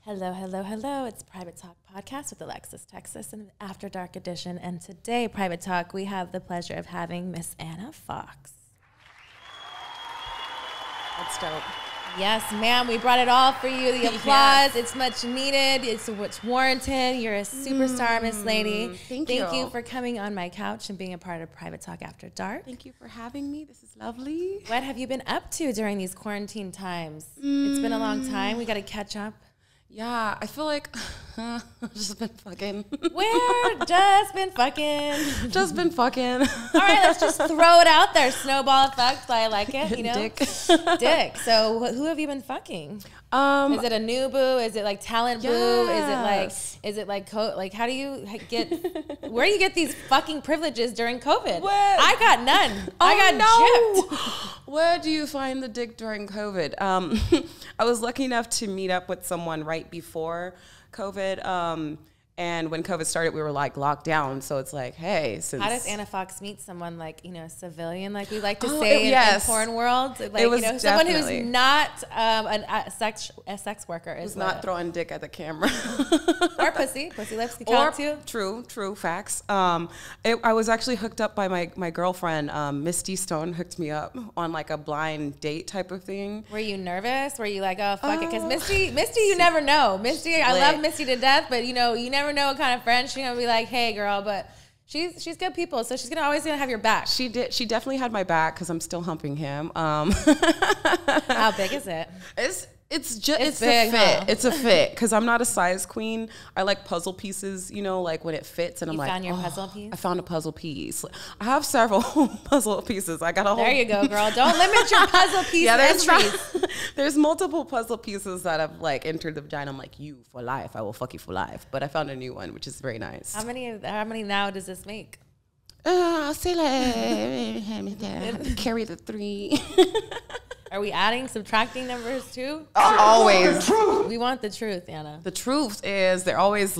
Hello, hello, hello. It's Private Talk Podcast with Alexis, Texas, and After Dark edition. And today, Private Talk, we have the pleasure of having Miss Ana Foxxx. That's dope. Yes, ma'am. We brought it all for you. The applause. Yes. It's much needed. It's warranted. You're a superstar, Miss Lady. Thank you for coming on my couch and being a part of Private Talk After Dark. Thank you for having me. This is lovely. What have you been up to during these quarantine times? It's been a long time. We got to catch up. Yeah, I feel like I've just been fucking. We're just been fucking. Just been fucking. All right, let's just throw it out there. Snowball effect. I like it, you know? Dick. Dick. So who have you been fucking? Is it a new boo? Is it like talent boo? Is it like how do you get, where do you get these fucking privileges during COVID? I got none. I got gypped. Where do you find the dick during COVID? I was lucky enough to meet up with someone right before COVID. And when COVID started, we were like locked down. So it's like, hey, since how does Ana Foxxx meet someone like, you know, civilian, like we like to say in porn world? Like, it was, you know, someone who's not a sex worker is who's not throwing dick at the camera. Or pussy. Pussy lips can count too. True, facts. I was actually hooked up by my girlfriend, Misty Stone hooked me up on like a blind date type of thing. Were you nervous? Were you like, oh, fuck it? Because Misty, you never know. Misty, I love Misty to death, but you know, you never know what kind of friend she's gonna be like, hey girl, but she's good people, so she's always gonna have your back. She definitely had my back because I'm still humping him. How big is it? It's big, a fit. It's a fit because I'm not a size queen. I like puzzle pieces, you know, like when it fits, and I'm like, found your puzzle piece? I found a puzzle piece. I have several puzzle pieces. I got a whole. There you go, girl. Don't limit your puzzle piece entries. There's multiple puzzle pieces that have like entered the vagina. I'm like, you for life. I will fuck you for life. But I found a new one, which is very nice. How many now does this make? I'll say like carry the 3. Are we adding, subtracting numbers too? Always. We want the truth, Ana. The truth is they're always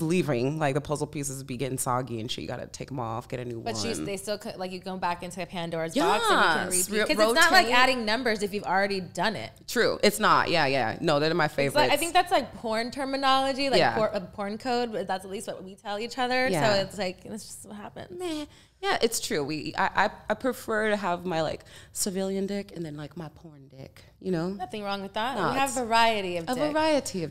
leaving. Like the puzzle pieces be getting soggy and shit. You gotta take them off, get a new one. But they still like you go back into Pandora's box and you can repeat. Because it's not like adding numbers if you've already done it. True. It's not. Yeah. No, they're my favorites. Like, I think that's like porn terminology, like porn code. But that's at least what we tell each other. Yeah. So it's like that's just what happens. Meh. Yeah, it's true. I prefer to have my like civilian dick and then like my porn dick, you know? Nothing wrong with that. No, we have variety of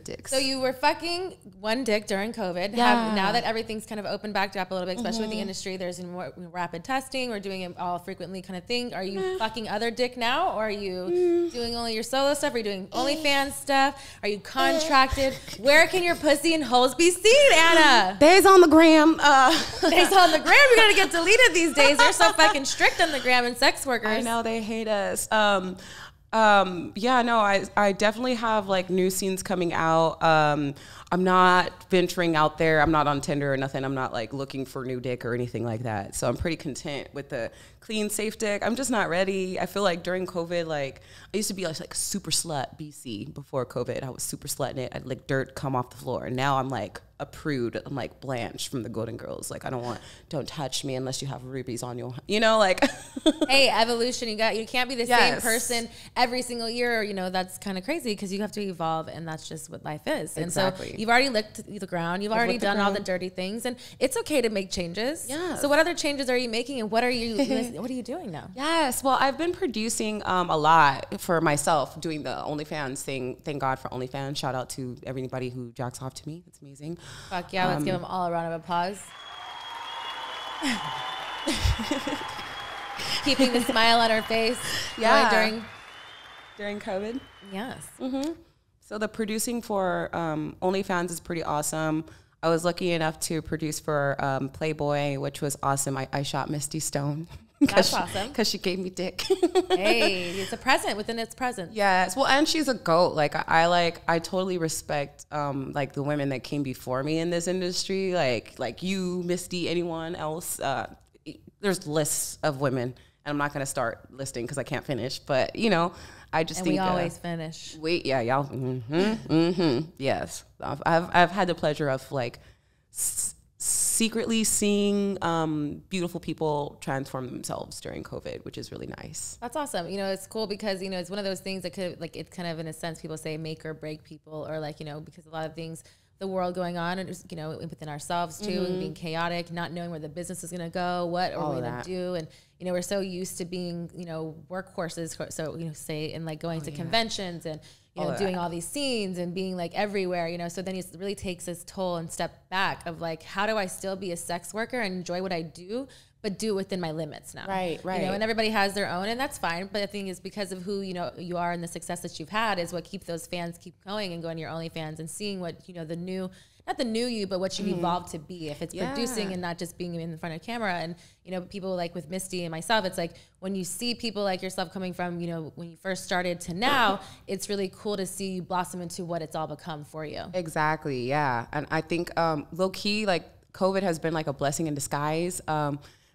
dicks. So you were fucking one dick during COVID. Yeah. Now that everything's kind of opened back up a little bit, especially with the industry, there's more rapid testing. We're doing it all frequently kind of thing. Are you fucking other dick now? Or are you doing only your solo stuff? Are you doing OnlyFans stuff? Are you contracted? Where can your pussy and holes be seen, Ana? Days on the gram. Days on the gram. You're going to get deleted these days. They're so fucking strict on the gram and sex workers. I know, they hate us. Yeah, no, I definitely have like new scenes coming out. I'm not venturing out there. I'm not on Tinder or nothing. I'm not like looking for new dick or anything like that. So I'm pretty content with the clean, safe dick. I'm just not ready. I feel like during COVID, like I used to be like super slut BC before COVID. I was super slutting it. I'd lick dirt come off the floor. And now I'm like a prude. I'm like Blanche from the Golden Girls. Like don't touch me unless you have rubies on your, you know, like. Hey, evolution. You can't be the same person every single year. You know, that's kind of crazy because you have to evolve, and that's just what life is. Exactly. And so you've already licked the ground. You've already done all the dirty things, and it's okay to make changes. Yeah. So what other changes are you making, and what are you doing now? Yes. Well, I've been producing a lot for myself, doing the OnlyFans thing. Thank God for OnlyFans. Shout out to everybody who jacks off to me. It's amazing. Fuck yeah. Let's give them all a round of applause. Keeping the smile on her face. Yeah. During COVID. Yes. Mm-hmm. So the producing for OnlyFans is pretty awesome. I was lucky enough to produce for Playboy, which was awesome. I shot Misty Stone. That's awesome. Because she gave me dick. Hey, it's a present within its present. Yes. Well, and she's a GOAT. I totally respect like the women that came before me in this industry. Like you, Misty, anyone else. There's lists of women, and I'm not going to start listing because I can't finish. But, you know, I just think we always finish. Y'all. Yes. I've had the pleasure of like secretly seeing beautiful people transform themselves during COVID, which is really nice. That's awesome. You know, it's cool because, you know, it's one of those things that could, like, it's kind of in a sense, people say make or break people, or like, you know, because a lot of things, the world going on, and, you know, within ourselves too, and being chaotic, not knowing where the business is going to go, what are we going to do. And, you know, we're so used to being, you know, workhorses. So, you know, say, and like going to conventions and, you know, doing all these scenes and being like everywhere, you know, so then it really takes its toll and step back of like, how do I still be a sex worker and enjoy what I do, but do it within my limits now. Right. You know, and everybody has their own, and that's fine. But the thing is, because of who, you know, you are and the success that you've had is what keep those fans keep going and going to your OnlyFans and seeing what, you know, the new, not the new you, but what you've evolved to be. If it's producing and not just being in front of camera. And, you know, people like with Misty and myself, it's like when you see people like yourself coming from, you know, when you first started to now, it's really cool to see you blossom into what it's all become for you. Exactly. Yeah. And I think low key, like COVID has been like a blessing in disguise.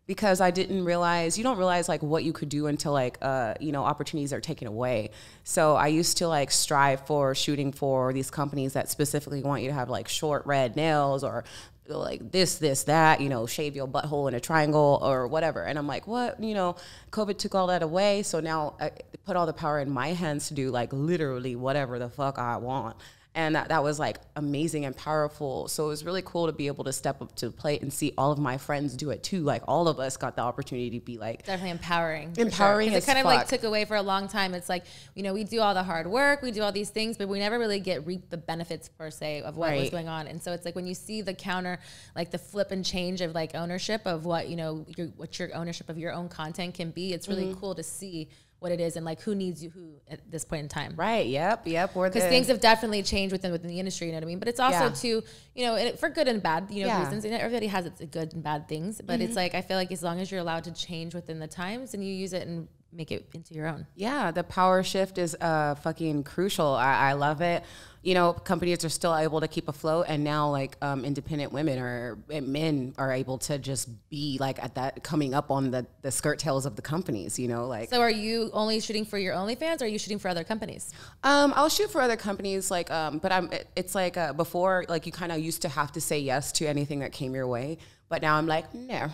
Because I didn't realize, you don't realize like what you could do until like, you know, opportunities are taken away. So I used to like strive for shooting for these companies that specifically want you to have like short red nails or like this, that, you know, shave your butthole in a triangle or whatever. And I'm like, what, you know, COVID took all that away. So now I put all the power in my hands to do like literally whatever the fuck I want. And that was like amazing and powerful. So it was really cool to be able to step up to the plate and see all of my friends do it too. Like all of us got the opportunity to be like definitely empowering. Empowering as fuck. It kind of like took away for a long time. It's like, you know, we do all the hard work, we do all these things, but we never really reap the benefits per se of what was going on. And so it's like when you see the counter, like the flip and change of like ownership of what, you know, what your ownership of your own content can be, it's really cool to see what it is and like who needs you who at this point in time. Right. Yep. Because things have definitely changed within the industry, you know what I mean? But it's also too, you know, for good and bad, you know, reasons. And everybody has its good and bad things. But it's like, I feel like as long as you're allowed to change within the times and you use it and make it into your own. Yeah. The power shift is fucking crucial. I love it. You know, companies are still able to keep afloat, and now like independent women or men are able to just be like at that, coming up on the skirt tails of the companies, you know, like. So are you only shooting for your OnlyFans, or are you shooting for other companies? I'll shoot for other companies, like, but it's like before, like you kind of used to have to say yes to anything that came your way, but now I'm like, no,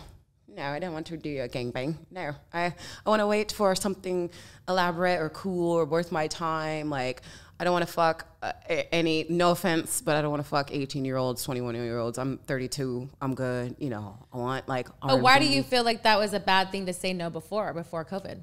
I don't want to do a gangbang. No, I want to wait for something elaborate or cool or worth my time. Like, I don't want to fuck any, no offense, but I don't want to fuck 18-year-olds, 21-year-olds. I'm 32. I'm good. You know, I want like R&B. But why do you feel like that was a bad thing to say no before COVID?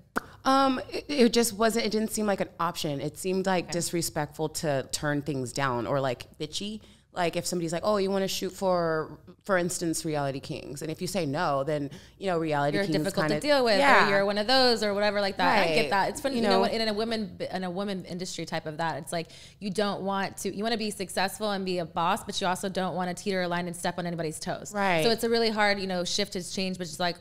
It just wasn't, it didn't seem like an option. It seemed like disrespectful to turn things down, or like bitchy. Like if somebody's like, oh, you want to shoot for instance, Reality Kings. And if you say no, then, you know, Reality Kings you're difficult to deal with, or you're one of those or whatever like that. Right. I get that. It's funny, you know, in a women industry type of that, it's like you want to be successful and be a boss, but you also don't want to teeter a line and step on anybody's toes. Right. So it's a really hard, you know, shift has changed, but it's like,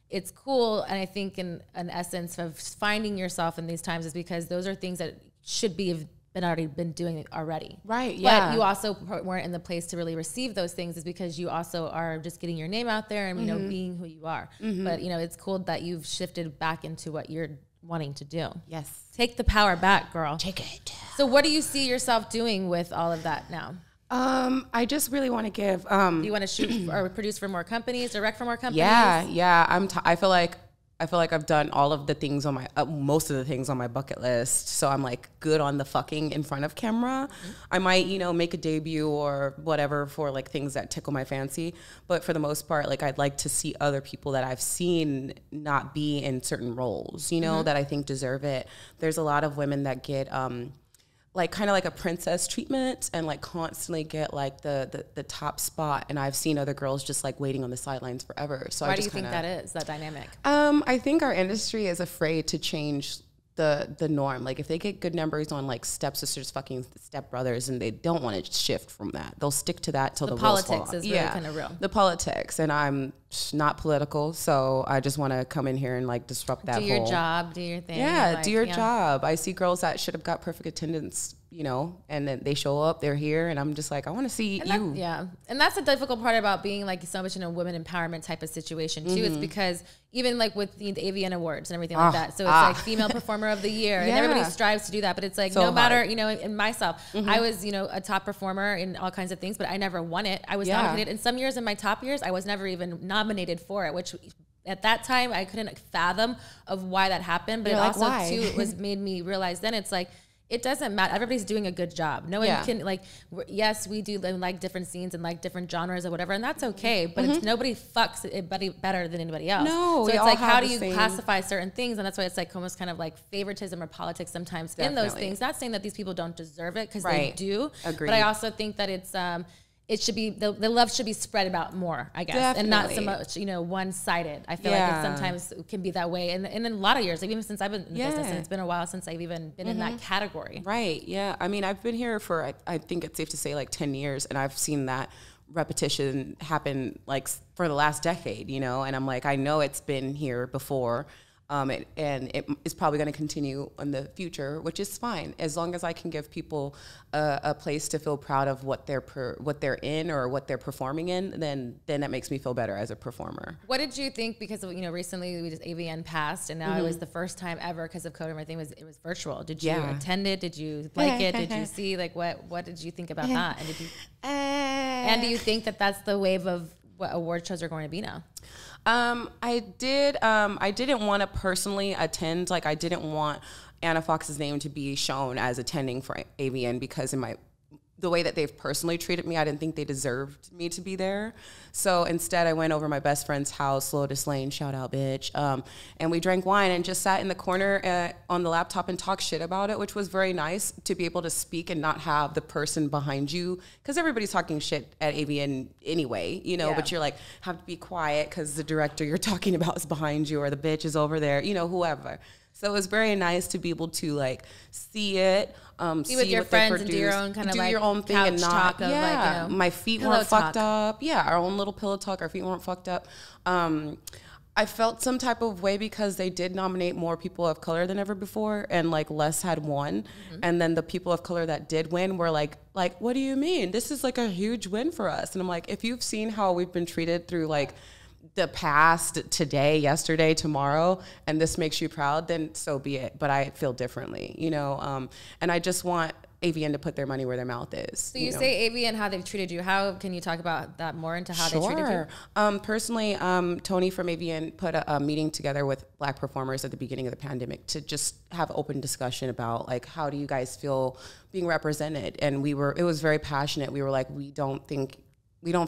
it's cool. And I think in an essence of finding yourself in these times is because those are things that should be already been doing it already. Right. Yeah. But you also weren't in the place to really receive those things is because you also are just getting your name out there and, you know, being who you are. But, you know, it's cool that you've shifted back into what you're wanting to do. Yes. Take the power back, girl. Take it. So what do you see yourself doing with all of that now? I just really want to give, do you want to shoot or produce for more companies, direct for more companies? Yeah. I feel like I've done all of the things on my, most of the things on my bucket list. So I'm like good on the fucking in front of camera. I might, you know, make a debut or whatever for like things that tickle my fancy. But for the most part, like I'd like to see other people that I've seen not be in certain roles, you know, that I think deserve it. There's a lot of women that get, like kind of like a princess treatment and like constantly get like the top spot. And I've seen other girls just like waiting on the sidelines forever. So why do you think that is, that dynamic? I think our industry is afraid to change the norm. Like if they get good numbers on like stepsisters fucking stepbrothers and they don't want to shift from that, they'll stick to that till the politics is really kind of real. The politics, and I'm not political, so I just want to come in here and like disrupt that. Do your job, do your thing. Yeah, like, do your job. I see girls that should have got perfect attendance, you know, and then they show up, they're here, and I'm just like, I want to see you. Yeah. And that's the difficult part about being like so much in a women empowerment type of situation too. It's because even like with the AVN awards and everything like that. So it's like female performer of the year and everybody strives to do that. But it's like, so no matter, you know, in myself, I was, you know, a top performer in all kinds of things, but I never won it. I was nominated. In some years in my top years, I was never even nominated for it, which at that time I couldn't fathom of why that happened. But it also too, it was made me realize then it's like, it doesn't matter. Everybody's doing a good job. No one can like, yes, we do like different scenes and like different genres or whatever. And that's okay. But it's nobody fucks it better than anybody else. No, so it's like, how do you classify certain things? And that's why it's like almost kind of like favoritism or politics sometimes in those things. Not saying that these people don't deserve it because they do. Agreed. But I also think that it's, it should be, the love should be spread about more, I guess, and not so much, you know, one-sided. I feel like it sometimes can be that way. And in a lot of years, like even since I've been in the business, and it's been a while since I've even been in that category. Right, yeah. I mean, I've been here for, I think it's safe to say like 10 years, and I've seen that repetition happen like for the last decade, you know, and I'm like, I know it's been here before. And it is probably going to continue in the future, which is fine as long as I can give people a place to feel proud of what they're in or what they're performing in. Then that makes me feel better as a performer. What did you think? Because you know, recently we just AVN passed, and now it was the first time ever because of COVID and everything. It was virtual. Did you attend it? Did you like it? Did you see like what did you think about that? And did you and do you think that that's the wave of what award shows are going to be now? I didn't want to personally attend. Like, I didn't want Ana Foxx's name to be shown as attending for AVN because the way that they've personally treated me, I didn't think they deserved me to be there. So instead, I went over my best friend's house, Lotus Lane, shout out, bitch. And we drank wine and just sat in the corner on the laptop and talked shit about it, which was very nice to be able to speak and not have the person behind you. Because everybody's talking shit at AVN anyway, you know, but you're like, have to be quiet because the director you're talking about is behind you or the bitch is over there, you know, whoever. So it was very nice to be able to like see it, see with your friends and do your own kind of like your own thing and not talk of like, you know, my feet weren't fucked up. Yeah, our own little pillow talk. Our feet weren't fucked up. I felt some type of way because they did nominate more people of color than ever before, and like less had won. And then the people of color that did win were like, what do you mean? This is like a huge win for us. And I'm like, if you've seen how we've been treated through like the past, today, yesterday, tomorrow, and this makes you proud, then so be it. But I feel differently, you know, and I just want AVN to put their money where their mouth is. So you say AVN, how they've treated you. How can you talk about that more into how they treated you? Personally, Tony from AVN put a meeting together with Black performers at the beginning of the pandemic to just have open discussion about like, how do you guys feel being represented? And it was very passionate. We were like, we don't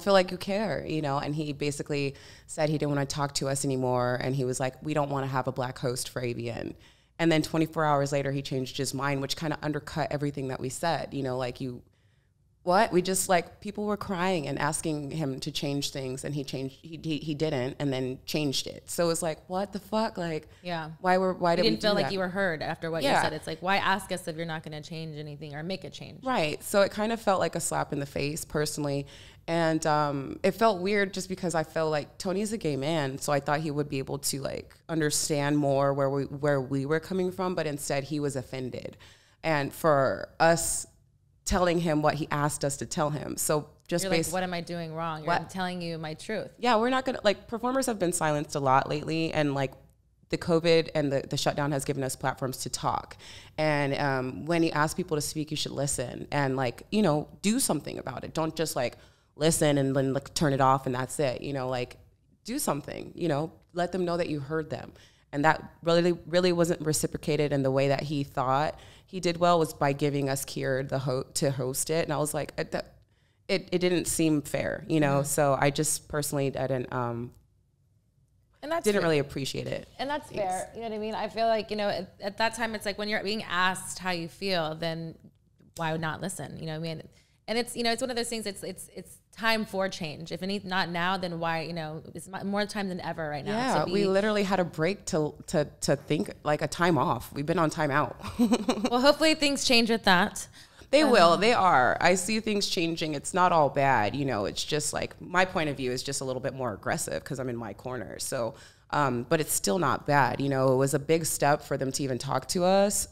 feel like you care, you know? And he basically said he didn't want to talk to us anymore. And he was like, we don't want to have a Black host for AVN. And then 24 hours later, he changed his mind, which kind of undercut everything that we said, you know, like we just like, people were crying and asking him to change things, and he didn't, and then changed it. So it was like, what the fuck? Like, why did we didn't feel like you were heard after what you said? It's like, why ask us if you're not going to change anything or make a change? Right. So it kind of felt like a slap in the face personally. And it felt weird just because I felt like Tony's a gay man, so I thought he would be able to like understand more where we were coming from, but instead he was offended. And for us telling him what he asked us to tell him. So just you're like, what am I doing wrong? I'm telling you my truth. Yeah, we're not gonna, like, performers have been silenced a lot lately, and like the COVID and the shutdown has given us platforms to talk. And when you ask people to speak, you should listen and like, you know, do something about it. Don't just like listen and then like turn it off and that's it. You know, like do something, you know, let them know that you heard them. And that really wasn't reciprocated in the way that he thought he did well was by giving us Kier to host it. And I was like, it didn't seem fair, you know? Mm-hmm. So I just personally didn't really appreciate it. And that's fair. You know what I mean? I feel like, you know, at that time, it's like when you're being asked how you feel, then why not listen? You know what I mean? And it's, you know, it's one of those things, it's time for change. If not now, then why, you know, it's more time than ever right now. Yeah, we literally had a break to think, like a time off. We've been on time out. Well, hopefully things change with that. They will. They are. I see things changing. It's not all bad. You know, it's just like my point of view is just a little bit more aggressive because I'm in my corner. So, but it's still not bad. You know, it was a big step for them to even talk to us.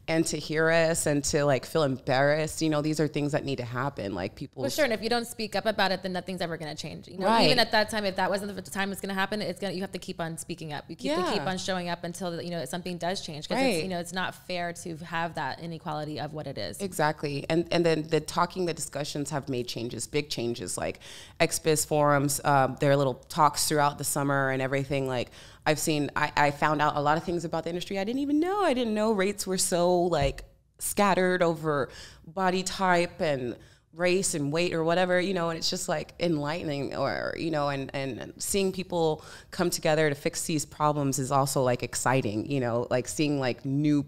and to hear us and to like feel embarrassed, you know, these are things that need to happen. Like people. Well, sure. And if you don't speak up about it, then nothing's ever going to change. You know, Right. even at that time, if that wasn't the time it's going to happen, you have to keep on speaking up. You keep on showing up until, you know, something does change. Because it's, you know, it's not fair to have that inequality of what it is. Exactly. And then the discussions have made changes, big changes, like ex-biz forums, their little talks throughout the summer and everything. Like I found out a lot of things about the industry I didn't even know. I didn't know rates were so like scattered over body type and race and weight or whatever, you know, and it's just like enlightening, or, you know, and seeing people come together to fix these problems is also like exciting, you know, like seeing like new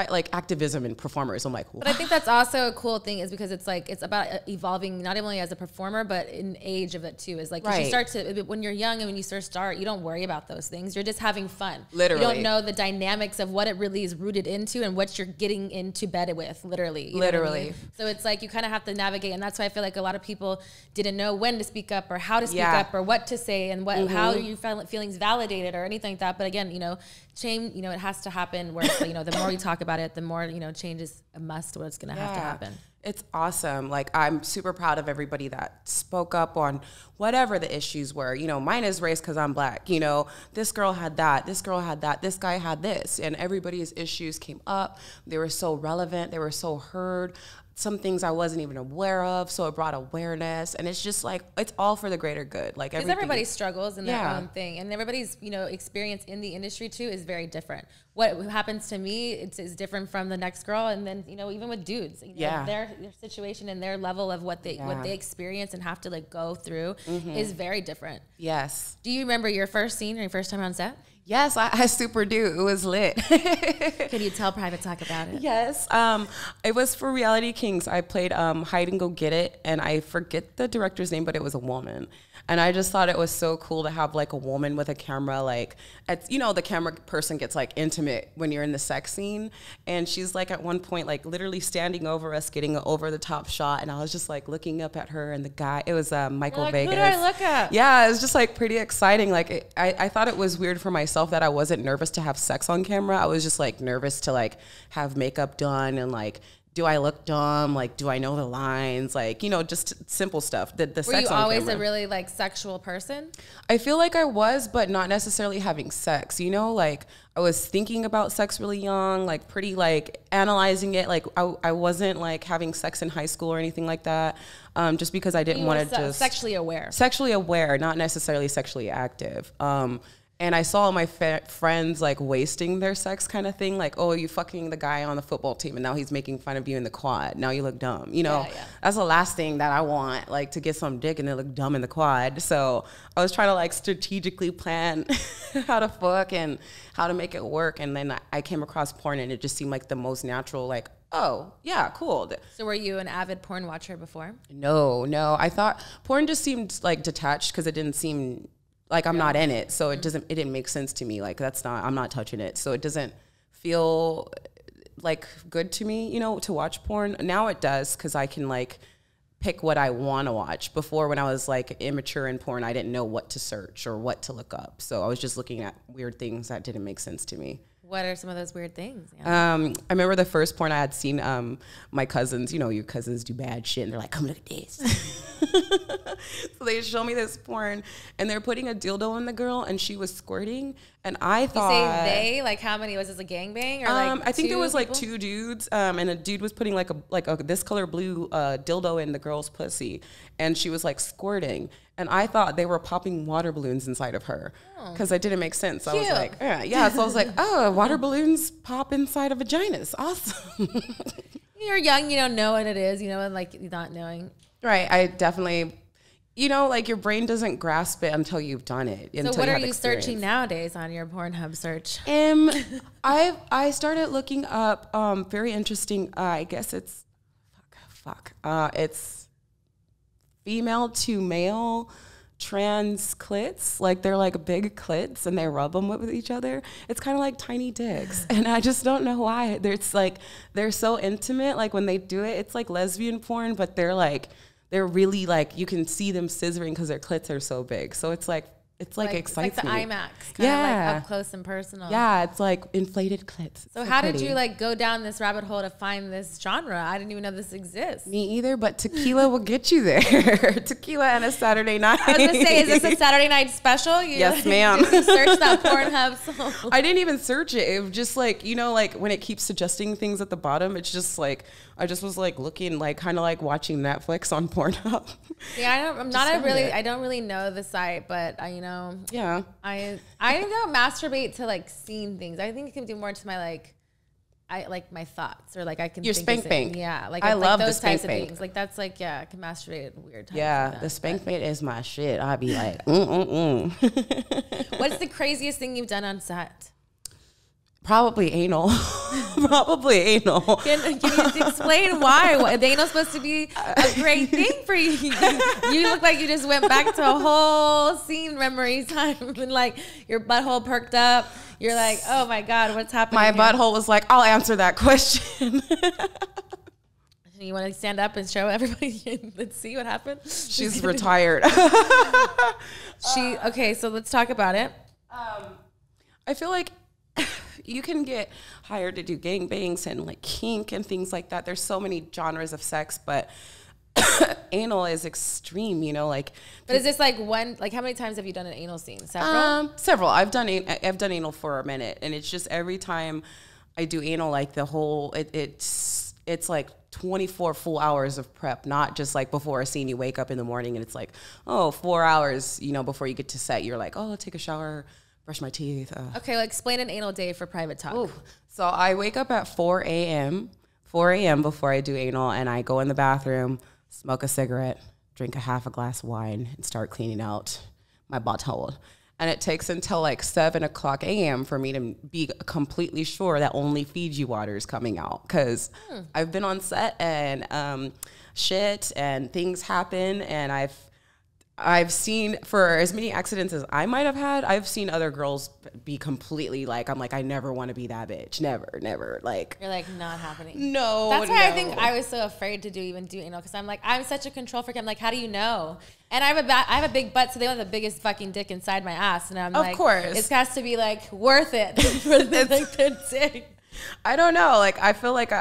like activism and performers. I'm like, wow. But I think that's also a cool thing, is because it's like, it's about evolving not only as a performer, but in age of it too. Is like, you start to, when you're young and when you start, you don't worry about those things. You're just having fun. Literally. You don't know the dynamics of what it really is rooted into and what you're getting into bed with, literally. You know what I mean? So it's like, you kind of have to navigate, and that's why I feel like a lot of people didn't know when to speak up or how to speak up or what to say and what how you felt feelings validated or anything like that. But again, you know, change, you know, it has to happen where, you know, the more you talk about it, the more, you know, change is a must, what's going to have to happen. It's awesome. Like, I'm super proud of everybody that spoke up on whatever the issues were. You know, mine is race because I'm Black. You know, this girl had that. This girl had that. This guy had this. And everybody's issues came up. They were so relevant. They were so heard. Some things I wasn't even aware of, so it brought awareness, and it's just like, it's all for the greater good. Like, because everybody struggles in their own thing, and everybody's, you know, experience in the industry too is very different. What happens to me is different from the next girl, and then, you know, even with dudes, you know, their situation and their level of what they experience and have to like go through is very different. Yes. Do you remember your first scene or your first time on set? Yes, I super do. It was lit. Can you tell Private Talk about it? Yes. It was for Reality Kings. I played Hide and Go Get It, and I forget the director's name, but it was a woman. And I just thought it was so cool to have like a woman with a camera. Like, you know, the camera person gets like intimate when you're in the sex scene. And she's like at one point, like literally standing over us, getting an over the top shot. And I was just like looking up at her and the guy. It was Michael Vegas. Who do I look at? Yeah, it was just like pretty exciting. Like I thought it was weird for myself that I wasn't nervous to have sex on camera. I was just like nervous to like have makeup done and like, do I look dumb? Like, do I know the lines? Like, you know, just simple stuff. The Were sex you on always camera. a really like sexual person? I feel like I was, but not necessarily having sex, you know? Like, I was thinking about sex really young, like pretty like analyzing it. Like, I wasn't like having sex in high school or anything like that, just because I didn't want to just... Sexually aware. Sexually aware, not necessarily sexually active. And I saw my friends like wasting their sex kind of thing. Like, oh, you fucking the guy on the football team and now he's making fun of you in the quad. Now you look dumb. You know, that's the last thing that I want, like to get some dick and then look dumb in the quad. So I was trying to like strategically plan how to fuck and how to make it work. And then I came across porn and it just seemed like the most natural, like, oh, yeah, cool. So were you an avid porn watcher before? No. I thought porn just seemed like detached because it didn't seem... like I'm not in it, so it didn't make sense to me. Like I'm not touching it, so it doesn't feel like good to me, you know, to watch porn. Now it does because I can like pick what I want to watch. Before, when I was like immature in porn, I didn't know what to search or what to look up, so I was just looking at weird things that didn't make sense to me. What are some of those weird things? I remember the first porn I had seen, my cousins, you know, your cousins do bad shit, and they're like, come look at this. So they show me this porn, and they're putting a dildo in the girl, and she was squirting, and I thought... You say they? Like, how many? Was this a gangbang? Or like I think there was like 2 dudes, and a dude was putting like a this color blue dildo in the girl's pussy, and she was like squirting. And I thought they were popping water balloons inside of her because it didn't make sense. So I was like, yeah. So I was like, oh, water balloons pop inside of vaginas. Awesome. You're young, you don't know what it is, you know, and like not knowing. Right. I definitely, you know, like your brain doesn't grasp it until you've done it. So what are you searching nowadays on your Pornhub search? I started looking up very interesting. I guess it's it's female to male trans clits. Like they're like big clits and they rub them with each other. It's kind of like tiny dicks. And I just don't know why. It's like, they're so intimate. Like when they do it, it's like lesbian porn, but they're really like, you can see them scissoring because their clits are so big. So it's like, it's like excites like the me. IMAX, kind of like up close and personal. Yeah, it's like inflated clits. So how did you like go down this rabbit hole to find this genre? I didn't even know this exists. Me either, but tequila will get you there. Tequila and a Saturday night. I was gonna say, is this a Saturday night special? Yes, ma'am. Did you search that Pornhub song? I didn't even search it. It was just like, you know, like when it keeps suggesting things at the bottom, it's just like, I just was like looking, like kind of like watching Netflix on Pornhub. Yeah, I don't really know the site, but I don't masturbate to like seeing things. I think it can do more to my I like my thoughts, or like I can. Your think spank bank. Yeah, like I love those the spank types bank. of things. Like that's like I can masturbate at weird times. Yeah, like the spank bank is my shit. I'd be like, What's the craziest thing you've done on set? Probably anal. Probably anal. Can you explain why? The anal's supposed to be a great thing for you. You look like you just went back to a whole scene memory time and like your butthole perked up. You're like, oh my God, what's happening? My here? butthole was like, I'll answer that question. You want to stand up and show everybody? Let's see what happened. She's retired. Okay, so let's talk about it. I feel like you can get hired to do gangbangs and like kink and things like that. There's so many genres of sex, but anal is extreme, you know, like. But is this like one, like how many times have you done an anal scene? Several? Several. I've done anal for a minute, and it's just every time I do anal, like the whole, it's like 24 full hours of prep, not just like before a scene, you wake up in the morning and it's like, 4 hours, you know, before you get to set, you're like, I'll take a shower, brush my teeth. Okay, well, explain an anal day for private talk. Ooh. So I wake up at 4 a.m. before I do anal, and I go in the bathroom, smoke a cigarette, drink a half a glass of wine, and start cleaning out my butthole. And it takes until like 7 o'clock a.m. for me to be completely sure that only Fiji water is coming out. Because I've been on set and shit and things happen, and I've seen, for as many accidents as I might have had, I've seen other girls be completely like, I'm like, I never want to be that bitch. Never. Like, you're like, not happening. No. That's why I think I was so afraid to even do anal, because I'm like, I'm such a control freak. I'm like, how do you know? And I have a big butt, so they want the biggest fucking dick inside my ass. And I'm like, of course. It has to be like worth it for the dick. I don't know. Like, I feel like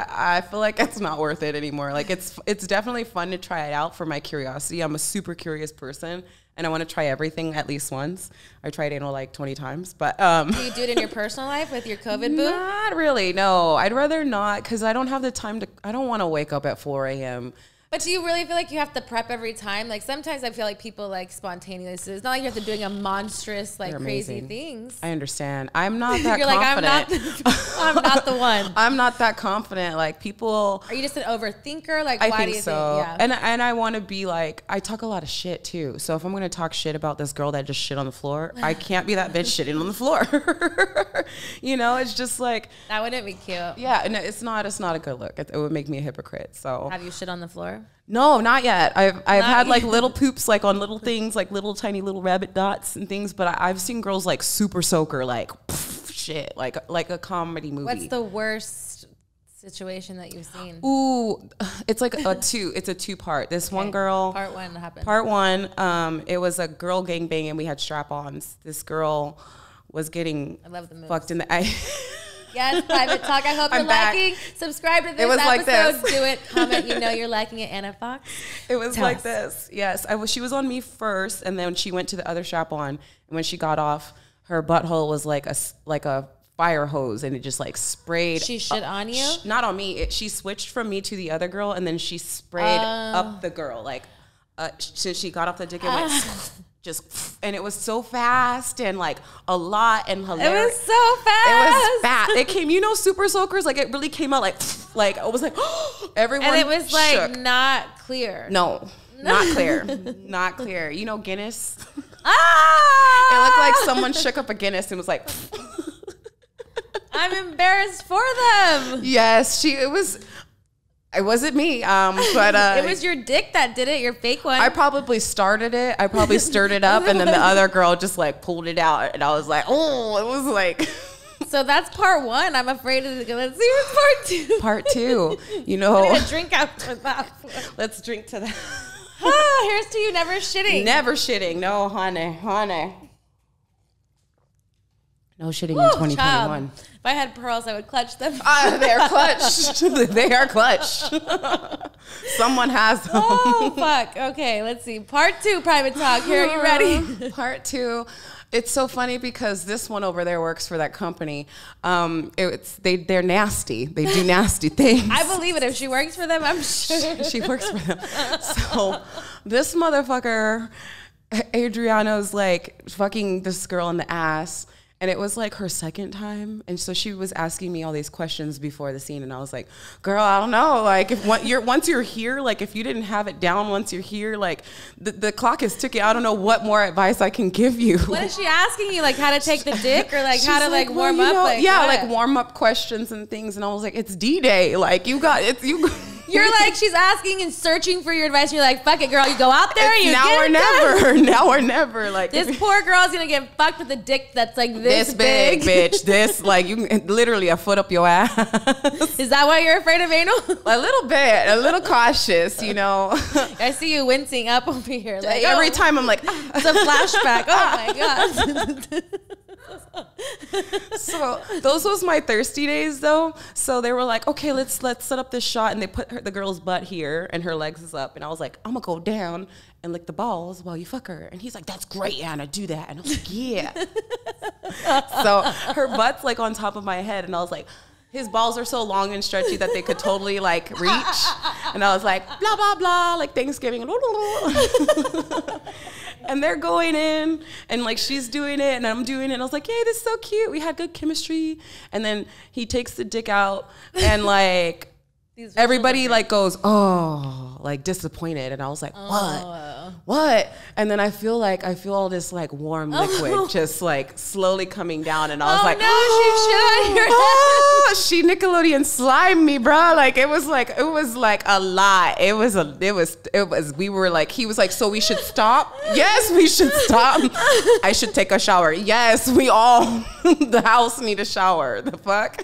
it's not worth it anymore. Like, it's definitely fun to try it out for my curiosity. I'm a super curious person, and I want to try everything at least once. I tried anal like 20 times, but do you do it in your personal life with your COVID boo? Not really. No, I'd rather not, because I don't have the time to. I don't want to wake up at 4 a.m. But do you really feel like you have to prep every time? Like sometimes I feel like people like spontaneous. It's not like you have to doing a monstrous like crazy things. I understand. I'm not that You're confident. Like, I'm not the one. I'm not that confident. Like people. Are you just an overthinker? Like I why think do you so. think? Yeah. And I want to be like, I talk a lot of shit too. So if I'm going to talk shit about this girl that just shit on the floor, I can't be that bitch shitting on the floor. You know, it's just like. That wouldn't be cute. Yeah, no, it's not a good look. It would make me a hypocrite. So. Have you shit on the floor? No, not yet. I've had like little poops, like on little things, like little tiny little rabbit dots and things. But I've seen girls like super soaker, like shit, like a comedy movie. What's the worst situation that you've seen? Ooh, it's like it's a two-part. This one girl. Part one happened. Part one, it was a girl gangbang and we had strap-ons. This girl was getting fucked in the eye. Yes, private talk. I hope you're liking. Subscribe to this episode. Like this. Do it. Comment. You know you're liking it. Anna Foxxx. It was like this. Yes, she was on me first, and then she went to the other strap-on. And when she got off, her butthole was like a fire hose, and it just like sprayed. She shit on you? Not on me. She switched from me to the other girl, and then she sprayed up the girl. Like since she got off the dick, it went. And it was so fast and like a lot and hilarious. It was so fast. It was fast. It came, you know, super soakers. Like it really came out like it was like everyone. And it was like shook. not clear. No, not clear, not clear. You know Guinness. Ah! It looked like someone shook up a Guinness and was like. I'm embarrassed for them. Yes, it wasn't me, but it was your dick that did it, your fake one. I probably started it. I probably stirred it up, and then the other girl just like pulled it out, and I was like, oh, it was like. So that's part one. I'm afraid to go. Let's see what's part two. Part two, you know. I need a drink after that. Let's drink to that. Here's to you never shitting. Never shitting. No, honey. No shitting Woo, in 2021. child. If I had pearls, I would clutch them. They're clutched. They are clutched. Someone has them. Oh, fuck. Okay, let's see. Part 2, private talk. Here, are you ready? Part 2. It's so funny because this one over there works for that company. They're nasty. They do nasty things. I believe it. If she works for them, I'm sure. She works for them. So this motherfucker, Adriano's like fucking this girl in the ass. And it was like her second time. And so she was asking me all these questions before the scene. And I was like, girl, I don't know. Like, if once you're here, like, if you didn't have it down once you're here, like, the clock is ticking. I don't know what more advice I can give you. What is she asking you? Like, how to take the dick? Or, like, how to, like, warm up? Like, yeah, like, warm up questions and things. And I was like, it's D-Day. Like, you got it. You're like, she's asking and searching for your advice. And you're like, fuck it, girl. You go out there and you now get or it never. done. Now or never. Like, this poor girl's going to get fucked with a dick that's, like, this big, bitch. This, like, you literally a foot up your ass. Is that why you're afraid of anal? A little bit. A little cautious, you know. I see you wincing up over here. Like, every time I'm like, it's a flashback. Oh, my God. So those was my thirsty days though. So they were like, okay, let's set up this shot, and they put the girl's butt here and her legs is up, and I was like, I'm gonna go down and lick the balls while you fuck her. And he's like, that's great, Anna, do that. And I was like, yeah. So her butt's like on top of my head, and I was like, his balls are so long and stretchy that they could totally like reach. And I was like, blah, blah, blah, like Thanksgiving. And they're going in, and like she's doing it and I'm doing it. And I was like, yay, this is so cute. We had good chemistry. And then he takes the dick out, and like everybody like goes, oh, like disappointed. And I was like, what? And then I feel all this like warm liquid just like slowly coming down. And I was like, no, she shit on your head. She Nickelodeon slimed me, bro. Like it was like a lot. We were like, he was like, so we should stop? Yes, we should stop. I should take a shower. Yes, we all, the house need a shower. The fuck?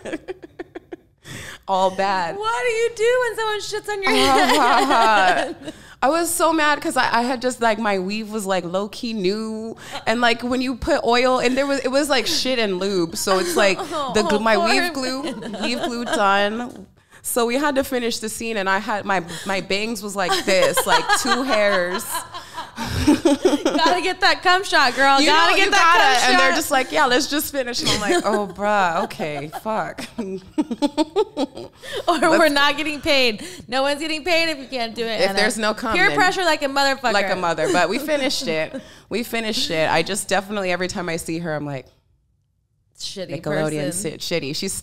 All bad. What do you do when someone shits on your head? I was so mad because I had just like my weave was like low key new, and like when you put oil and it was like shit and lube, so it's like my weave glue done. So we had to finish the scene, and I had my bangs was like this, like 2 hairs. Gotta get that cum shot, girl. Gotta get that cum shot. And they're just like, yeah, let's just finish. And I'm like, oh, bruh, okay, fuck. Or we're not getting paid. No one's getting paid if you can't do it. If there's no cum. Peer pressure like a motherfucker. Like a mother. But we finished it. I just definitely, every time I see her, I'm like, shitty Nickelodeon person. Shitty. She's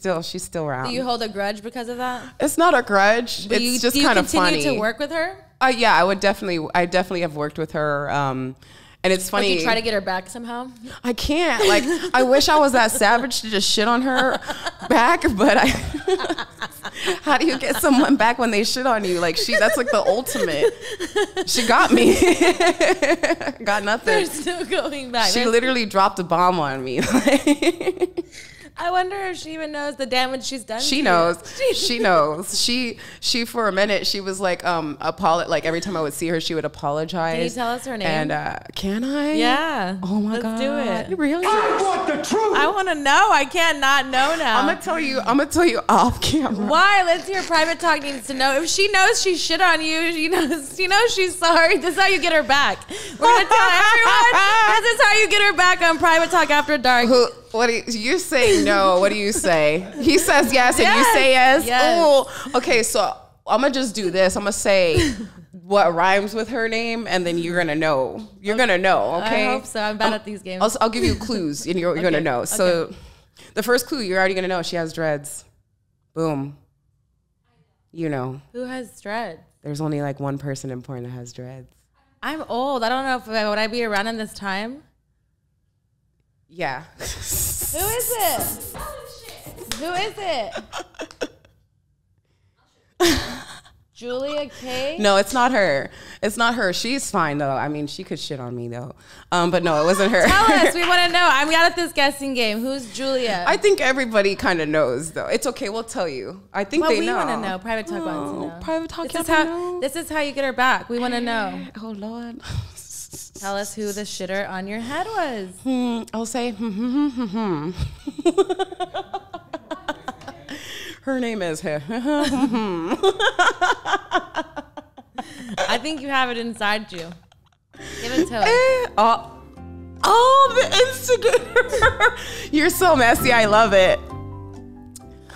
still around. Do you hold a grudge because of that? It's not a grudge. It's just kind of funny. Do you continue to work with her? Yeah, I definitely have worked with her. And it's funny. Like you try to get her back somehow? I can't. Like, I wish I was that savage to just shit on her back, but how do you get someone back when they shit on you? Like, that's like the ultimate. She got me. Got nothing. There's no going back. She literally dropped a bomb on me. I wonder if she even knows the damage she's done. She knows. She knows. She for a minute, she was like, like every time I would see her, she would apologize. Can you tell us her name? And can I? Yeah. Oh my God. Let's do it. Really? I want the truth. I want to know. I can't not know now. I'm gonna tell you off camera. Why? Let's hear. Private Talk needs to know. If she knows she shit on you, she knows she's sorry. This is how you get her back. We're gonna tell everyone. This is how you get her back on Private Talk After Dark. What do you say no? What do you say? He says yes, and you say yes? Oh, okay, so I'm going to just do this. I'm going to say what rhymes with her name, and then you're going to know. You're going to know, okay? I hope so. I'm bad at these games. I'll give you clues, and you're going to know. So the first clue, you're already going to know. She has dreads. Boom. You know. Who has dreads? There's only like one person in porn that has dreads. I'm old. I don't know if would I be around in this time? Yeah. Who is it? Who is it? Julia K? No, it's not her. It's not her. She's fine though. I mean, she could shit on me though. But no, it wasn't her. Tell us. We want to know. I'm out at this guessing game. Who's Julia? I think everybody kind of knows though. It's okay. We'll tell you. I think they know. We want to know. Private Talk wants to know. Private Talk. This is how you get her back. We want to know. Oh Lord. Tell us who the shitter on your head was. I'll say, Her name is her. I think you have it inside you. Give it to us. Oh, the instigator. You're so messy. I love it.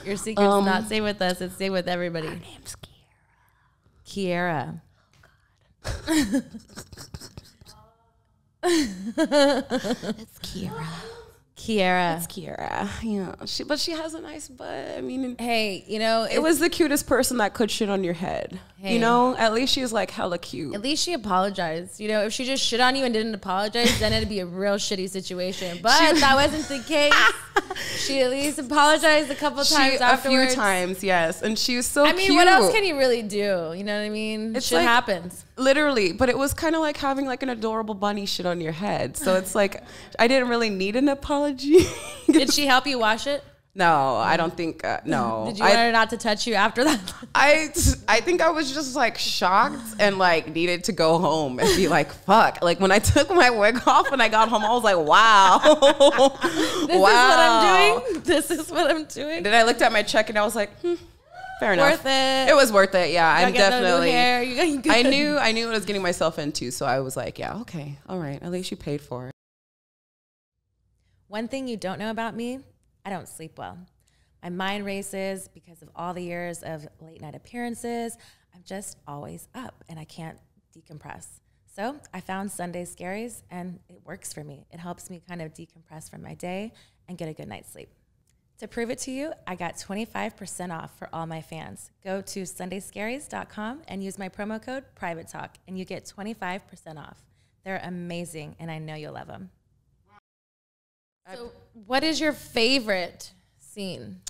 Your secret's not stay with us. It's stay with everybody. Her name's Kiara. Oh, God. It's Kiara. It's Kiara. Yeah. But she has a nice butt. I mean, hey, you know, it was the cutest person that could shit on your head. Hey. You know, at least she was like hella cute. At least she apologized. You know, if she just shit on you and didn't apologize, then it'd be a real shitty situation. But that wasn't the case. She at least apologized a couple times afterwards. A few times, yes. And she was so cute. I mean, what else can you really do? You know what I mean? Shit like, happens. Literally. But it was kind of like having like an adorable bunny shit on your head. So it's like, I didn't really need an apology. Did she help you wash it? No, I don't think, no. Did you want her not to touch you after that? I think I was just like shocked and like needed to go home and be like, fuck. Like when I took my wig off and I got home, I was like, wow. This is what I'm doing. Then I looked at my check and I was like, fair enough. Worth it. It was worth it. Yeah, I'm definitely. I knew what I was getting myself into. So I was like, yeah, okay. All right. At least you paid for it. One thing you don't know about me, I don't sleep well. My mind races because of all the years of late night appearances. I'm just always up and I can't decompress. So I found Sunday Scaries and it works for me. It helps me kind of decompress from my day and get a good night's sleep. To prove it to you, I got 25% off for all my fans. Go to sundayscaries.com and use my promo code PrivateTalk and you get 25% off. They're amazing and I know you'll love them. So what is your favorite scene?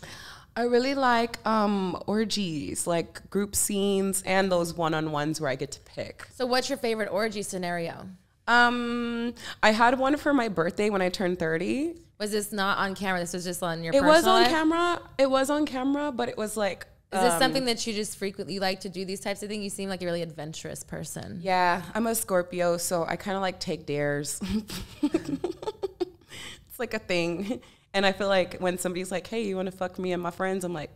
I really like orgies, like group scenes and those one-on-ones where I get to pick. So what's your favorite orgy scenario? I had one for my birthday when I turned 30. Was this not on camera? This was just on your personal life? It was on camera, but it was like... Is this something that you just frequently like to do, these types of things? You seem like a really adventurous person. Yeah, I'm a Scorpio, so I kind of like take dares. Like a thing, and I feel like when somebody's like, hey, you want to fuck me and my friends, I'm like,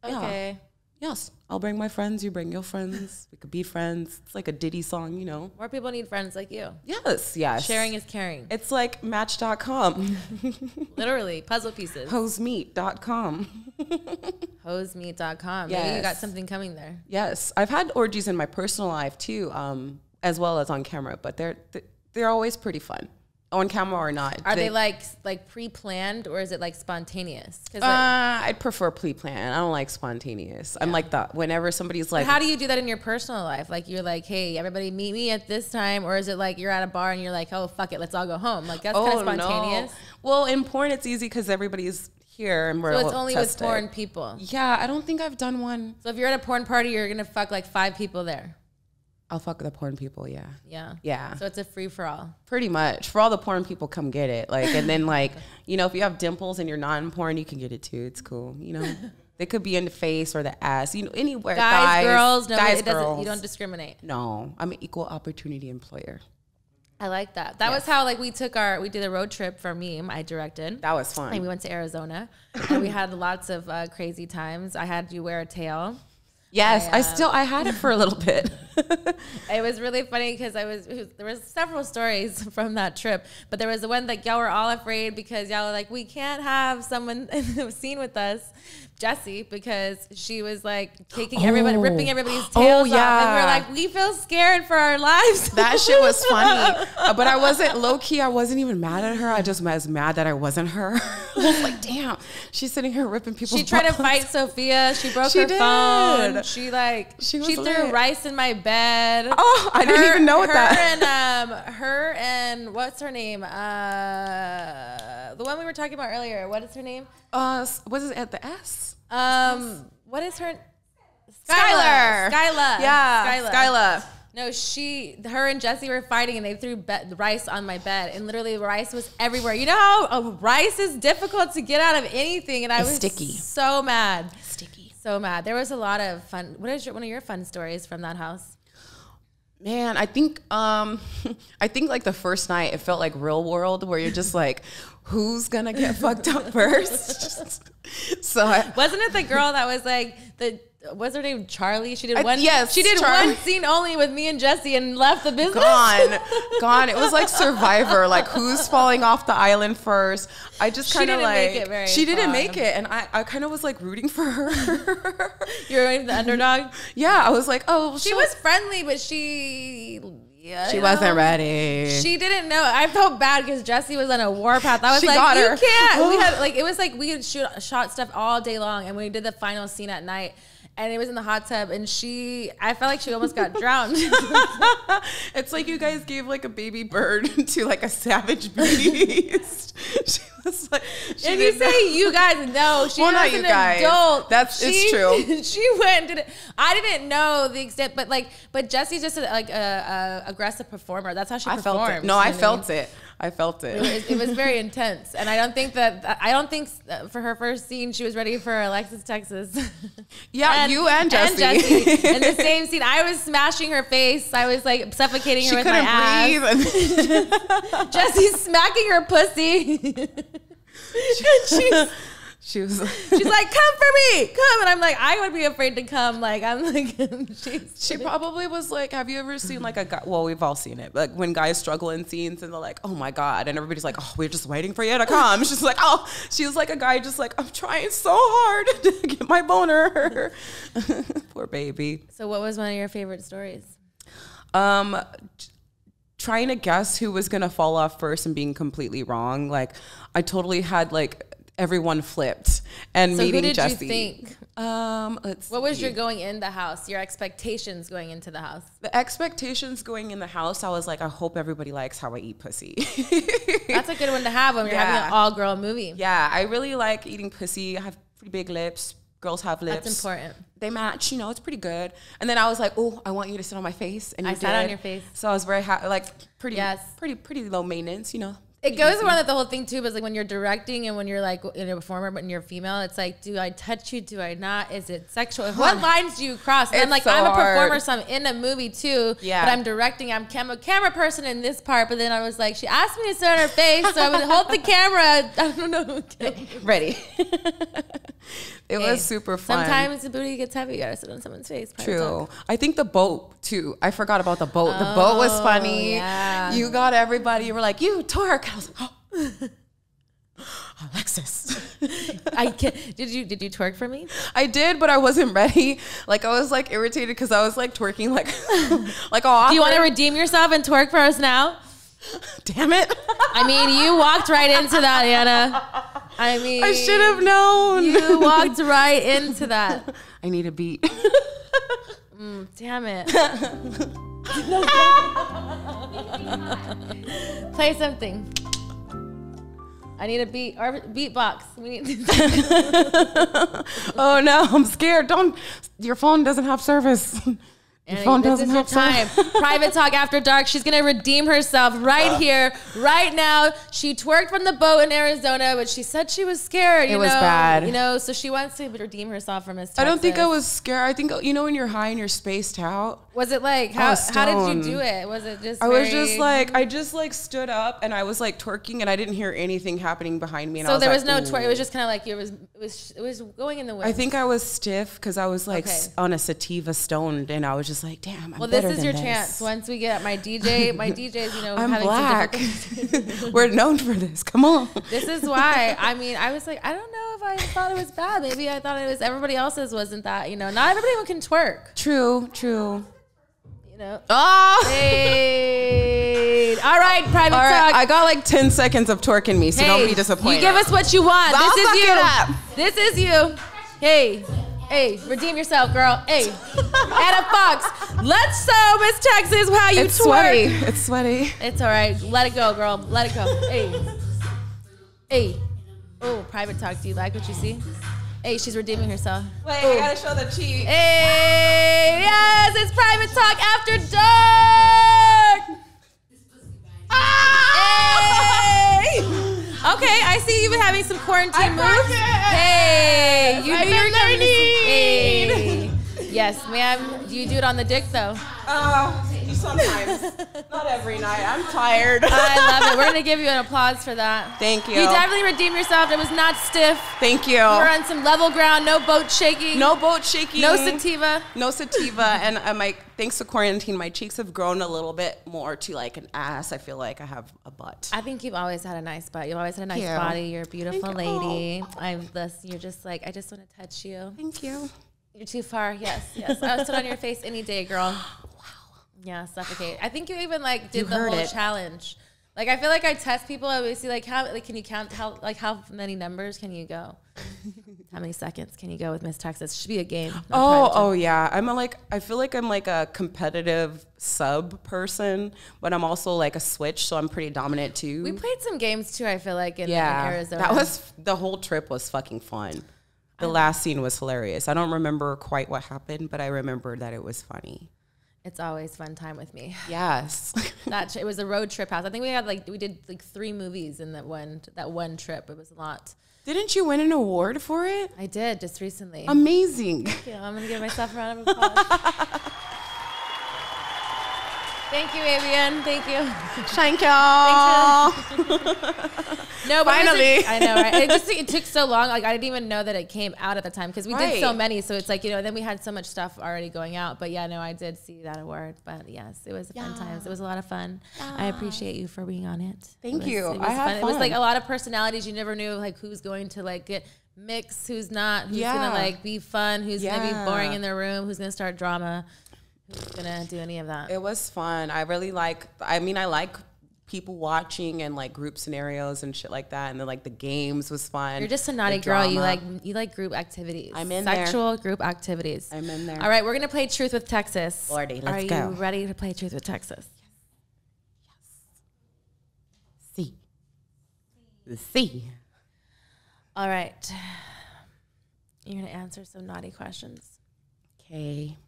yeah, okay, yes, I'll bring my friends, you bring your friends, we could be friends. It's like a Diddy song, you know. More people need friends like you. Yes. Sharing is caring. It's like match.com. Literally puzzle pieces. Hosemeat.com. Hosemeat.com. Yes. Maybe you got something coming there. Yes, I've had orgies in my personal life too, as well as on camera, but they're always pretty fun. On camera or not. Are they like pre-planned or is it like spontaneous? I'd prefer pre-planned. I don't like spontaneous. Yeah. I'm like that. Whenever somebody's like... But how do you do that in your personal life? Like you're like, hey, everybody meet me at this time. Or is it like you're at a bar and you're like, oh, fuck it, let's all go home. Like that's kind of spontaneous. No. Well, in porn, it's easy because everybody's here and we're So it's only with porn people. Yeah, I don't think I've done one. So if you're at a porn party, you're going to fuck like 5 people there. I'll fuck the porn people, yeah. Yeah. Yeah. So it's a free-for-all. Pretty much. For all the porn people, come get it. Like, and then like, you know, if you have dimples and you're not in porn, you can get it too. It's cool, you know. They could be in the face or the ass, you know, anywhere. Guys, girls, no, guys, girls. You don't discriminate. No, I'm an equal opportunity employer. I like that. That was how like we did a road trip for Meme. I directed. That was fun. And we went to Arizona and we had lots of crazy times. I had you wear a tail. Yes, I had it for a little bit. It was really funny because there was several stories from that trip, but there was the one that y'all were all afraid because y'all were like, we can't have someone in the scene with us, Jessie, because she was like kicking everybody, ripping everybody's tails off. And we were like, we feel scared for our lives. That shit was funny. But I wasn't low key. I wasn't even mad at her. I just was mad that I wasn't her. I was like, damn, she's sitting here ripping people's She tried to fight Sophia. She broke her phone. She threw rice in my bed. Oh, I didn't even know that. Her and what's her name? The one we were talking about earlier. What is her name? Was it at the S? What is her? Skylar. Yeah, Skylar. No, her and Jessie were fighting and they threw rice on my bed and literally rice was everywhere. You know how rice is difficult to get out of anything and I was sticky. So mad. Sticky. So mad. There was a lot of fun. What is one of your fun stories from that house? Man, I think like the first night it felt like Real World, where you're just like, who's gonna get fucked up first? Wasn't it the girl that was like what's her name? Charlie. She did one. Yes, she did one scene only with me and Jesse and left the business. Gone. It was like Survivor. Like who's falling off the island first? I just kind of like she didn't make it, and I kind of was like rooting for her. You're rooting for the underdog. Yeah, I was like, oh, she was friendly, but she wasn't ready. She didn't know. I felt bad because Jessie was on a warpath. I was you can't. We had like, it was like we had shot stuff all day long, and we did the final scene at night. And it was in the hot tub, and I felt like she almost got drowned. It's like you guys gave like a baby bird to like a savage beast. She was like, and you say you guys, no, she was an adult. It's true. She went and did it. I didn't know the extent, but Jessie's just a aggressive performer. That's how she performs. Felt it. No, I felt it. I felt it. It was very intense, and I don't think for her first scene she was ready for Alexis, Texas. Yeah, you and Jessie. In the same scene, I was smashing her face. I was like suffocating her with my ass. She couldn't breathe. Jesse's smacking her pussy. She's like, come for me, come, and I'm like, I would be afraid to come. Like I'm like, she probably was like, have you ever seen like a guy? Well, we've all seen it, like when guys struggle in scenes and they're like, oh my god, and everybody's like, oh, we're just waiting for you to come. She's like, oh, she was like a guy, just like, I'm trying so hard to get my boner. Poor baby. So, what was one of your favorite stories? Trying to guess who was gonna fall off first and being completely wrong. Like, I totally had like. Everyone flipped and meeting Jessie. So who did you think? What was your going in the house? Your expectations going into the house? The expectations going in the house, I was like, I hope everybody likes how I eat pussy. That's a good one to have when you're having an all-girl movie. Yeah, I really like eating pussy. I have pretty big lips. Girls have lips. That's important. They match, it's pretty good. And then I was like, oh, I want you to sit on my face. And I sat on your face. So I was very happy, like pretty low maintenance, It goes around the whole thing too, but like when you're directing and when you're like in a performer, but when you're female, it's like, do I touch you? Do I not? Is it sexual? What lines do you cross? And I'm like, I'm a performer, so I'm in a movie too. Yeah. But I'm directing. I'm a camera person in this part. But then I was like, she asked me to sit on her face, so I would hold the camera. I don't know. Ready. It was super fun. Sometimes the booty gets heavy. You gotta sit on someone's face. True. I think the boat too. I forgot about the boat. The boat was funny. Yeah. You got everybody. You were like, you twerk. I was like, oh. Alexis. Did you twerk for me? I did, but I wasn't ready. Like I was like irritated because I was like twerking like all awkward. Do you want to redeem yourself and twerk for us now? Damn it. I mean, you walked right into that, Anna. I mean, I should have known. You walked right into that. I need a beat. Damn it. Play something. I need a beat or beatbox. We need. Oh no, I'm scared. Your phone doesn't have service. Your phone doesn't have time. Private talk after dark. She's gonna redeem herself right here, right now. She twerked from the boat in Arizona, but she said she was scared. It was bad. So she wants to redeem herself from Miss Texas. I don't think I was scared. I think when you're high and you're spaced out. Was it like how did you do it? Was it just? I just stood up and I was like twerking and I didn't hear anything happening behind me. And so there was no twerk. It was just kind of like it was going in the wind. I think I was stiff because I was like on a sativa stoned and I was just like, damn, I'm better than this is your chance. Once we get my DJ's, I'm having black. Some difficult. We're known for this. Come on. This is why. I mean, I was like, I don't know if I thought it was bad. Maybe I thought it was everybody else's wasn't that. Not everybody can twerk. True. Oh. Hey. All right, private talk. I got like 10 seconds of twerking me, so don't be disappointed. You give us what you want. I'll this is you. It up. This is you. Hey, redeem yourself, girl. Hey, Ana Foxxx. Let's show Miss Texas how you twerk. It's sweaty. It's all right. Let it go, girl. Let it go. Hey. Oh, private talk. Do you like what you see? Hey, she's redeeming herself. Wait, I gotta show the cheek. Hey, yes, it's private talk after dark. Hey. Okay, I see you've been having some quarantine moves. Hey, you do your need. Hey. Yes, ma'am. Do you do it on the dick though? Sometimes. Not every night. I'm tired. I love it. We're going to give you an applause for that. Thank you. You definitely redeemed yourself. It was not stiff. Thank you. We're on some level ground. No boat shaking. No boat shaking. No sativa. No sativa. And I'm like, thanks to quarantine, my cheeks have grown a little bit more to like an ass. I feel like I have a butt. I think you've always had a nice butt. You've always had a nice body. You're a beautiful lady. You're just like, I just want to touch you. Thank you. You're too far. Yes, yes. I would sit on your face any day, girl. Yeah, suffocate. I think you even like did the whole challenge. Like I feel like I test people. I always see like how can you count how many numbers can you go? How many seconds can you go with Miss Texas? It should be a game. Oh yeah. I feel like I'm like a competitive sub person, but I'm also like a switch, so I'm pretty dominant too. We played some games too. I feel like in Arizona. That was the whole trip was fucking fun. The last scene was hilarious. I don't remember quite what happened, but I remember that it was funny. It's always fun time with me. Yes. It was a road trip house. I think we did 3 movies in that one trip. It was a lot. Didn't you win an award for it? I did just recently. Amazing. Thank you. I'm gonna give myself a round of applause. Thank you, Avian. Thank you. Thank y'all. No, but finally. I know, right? It took so long. Like I didn't even know that it came out at the time because we did so many. So it's like, then we had so much stuff already going out. But yeah, no, I did see that award. But yes, it was fun times. It was a lot of fun. I appreciate you for being on it. Thank you. It was fun. It was like a lot of personalities. You never knew like who's going to like get mixed, who's not, who's gonna like be fun, who's gonna be boring in their room, who's gonna start drama. Who's gonna do any of that? It was fun. I like people watching and like group scenarios and shit like that. And then like the games was fun. You're just a naughty girl. You like group activities. I'm in Sexual group activities. I'm in there. All right, we're gonna play Truth with Texas. Lordy, let's go. Are you ready to play Truth with Texas? Yes. See. All right. You're gonna answer some naughty questions. Okay.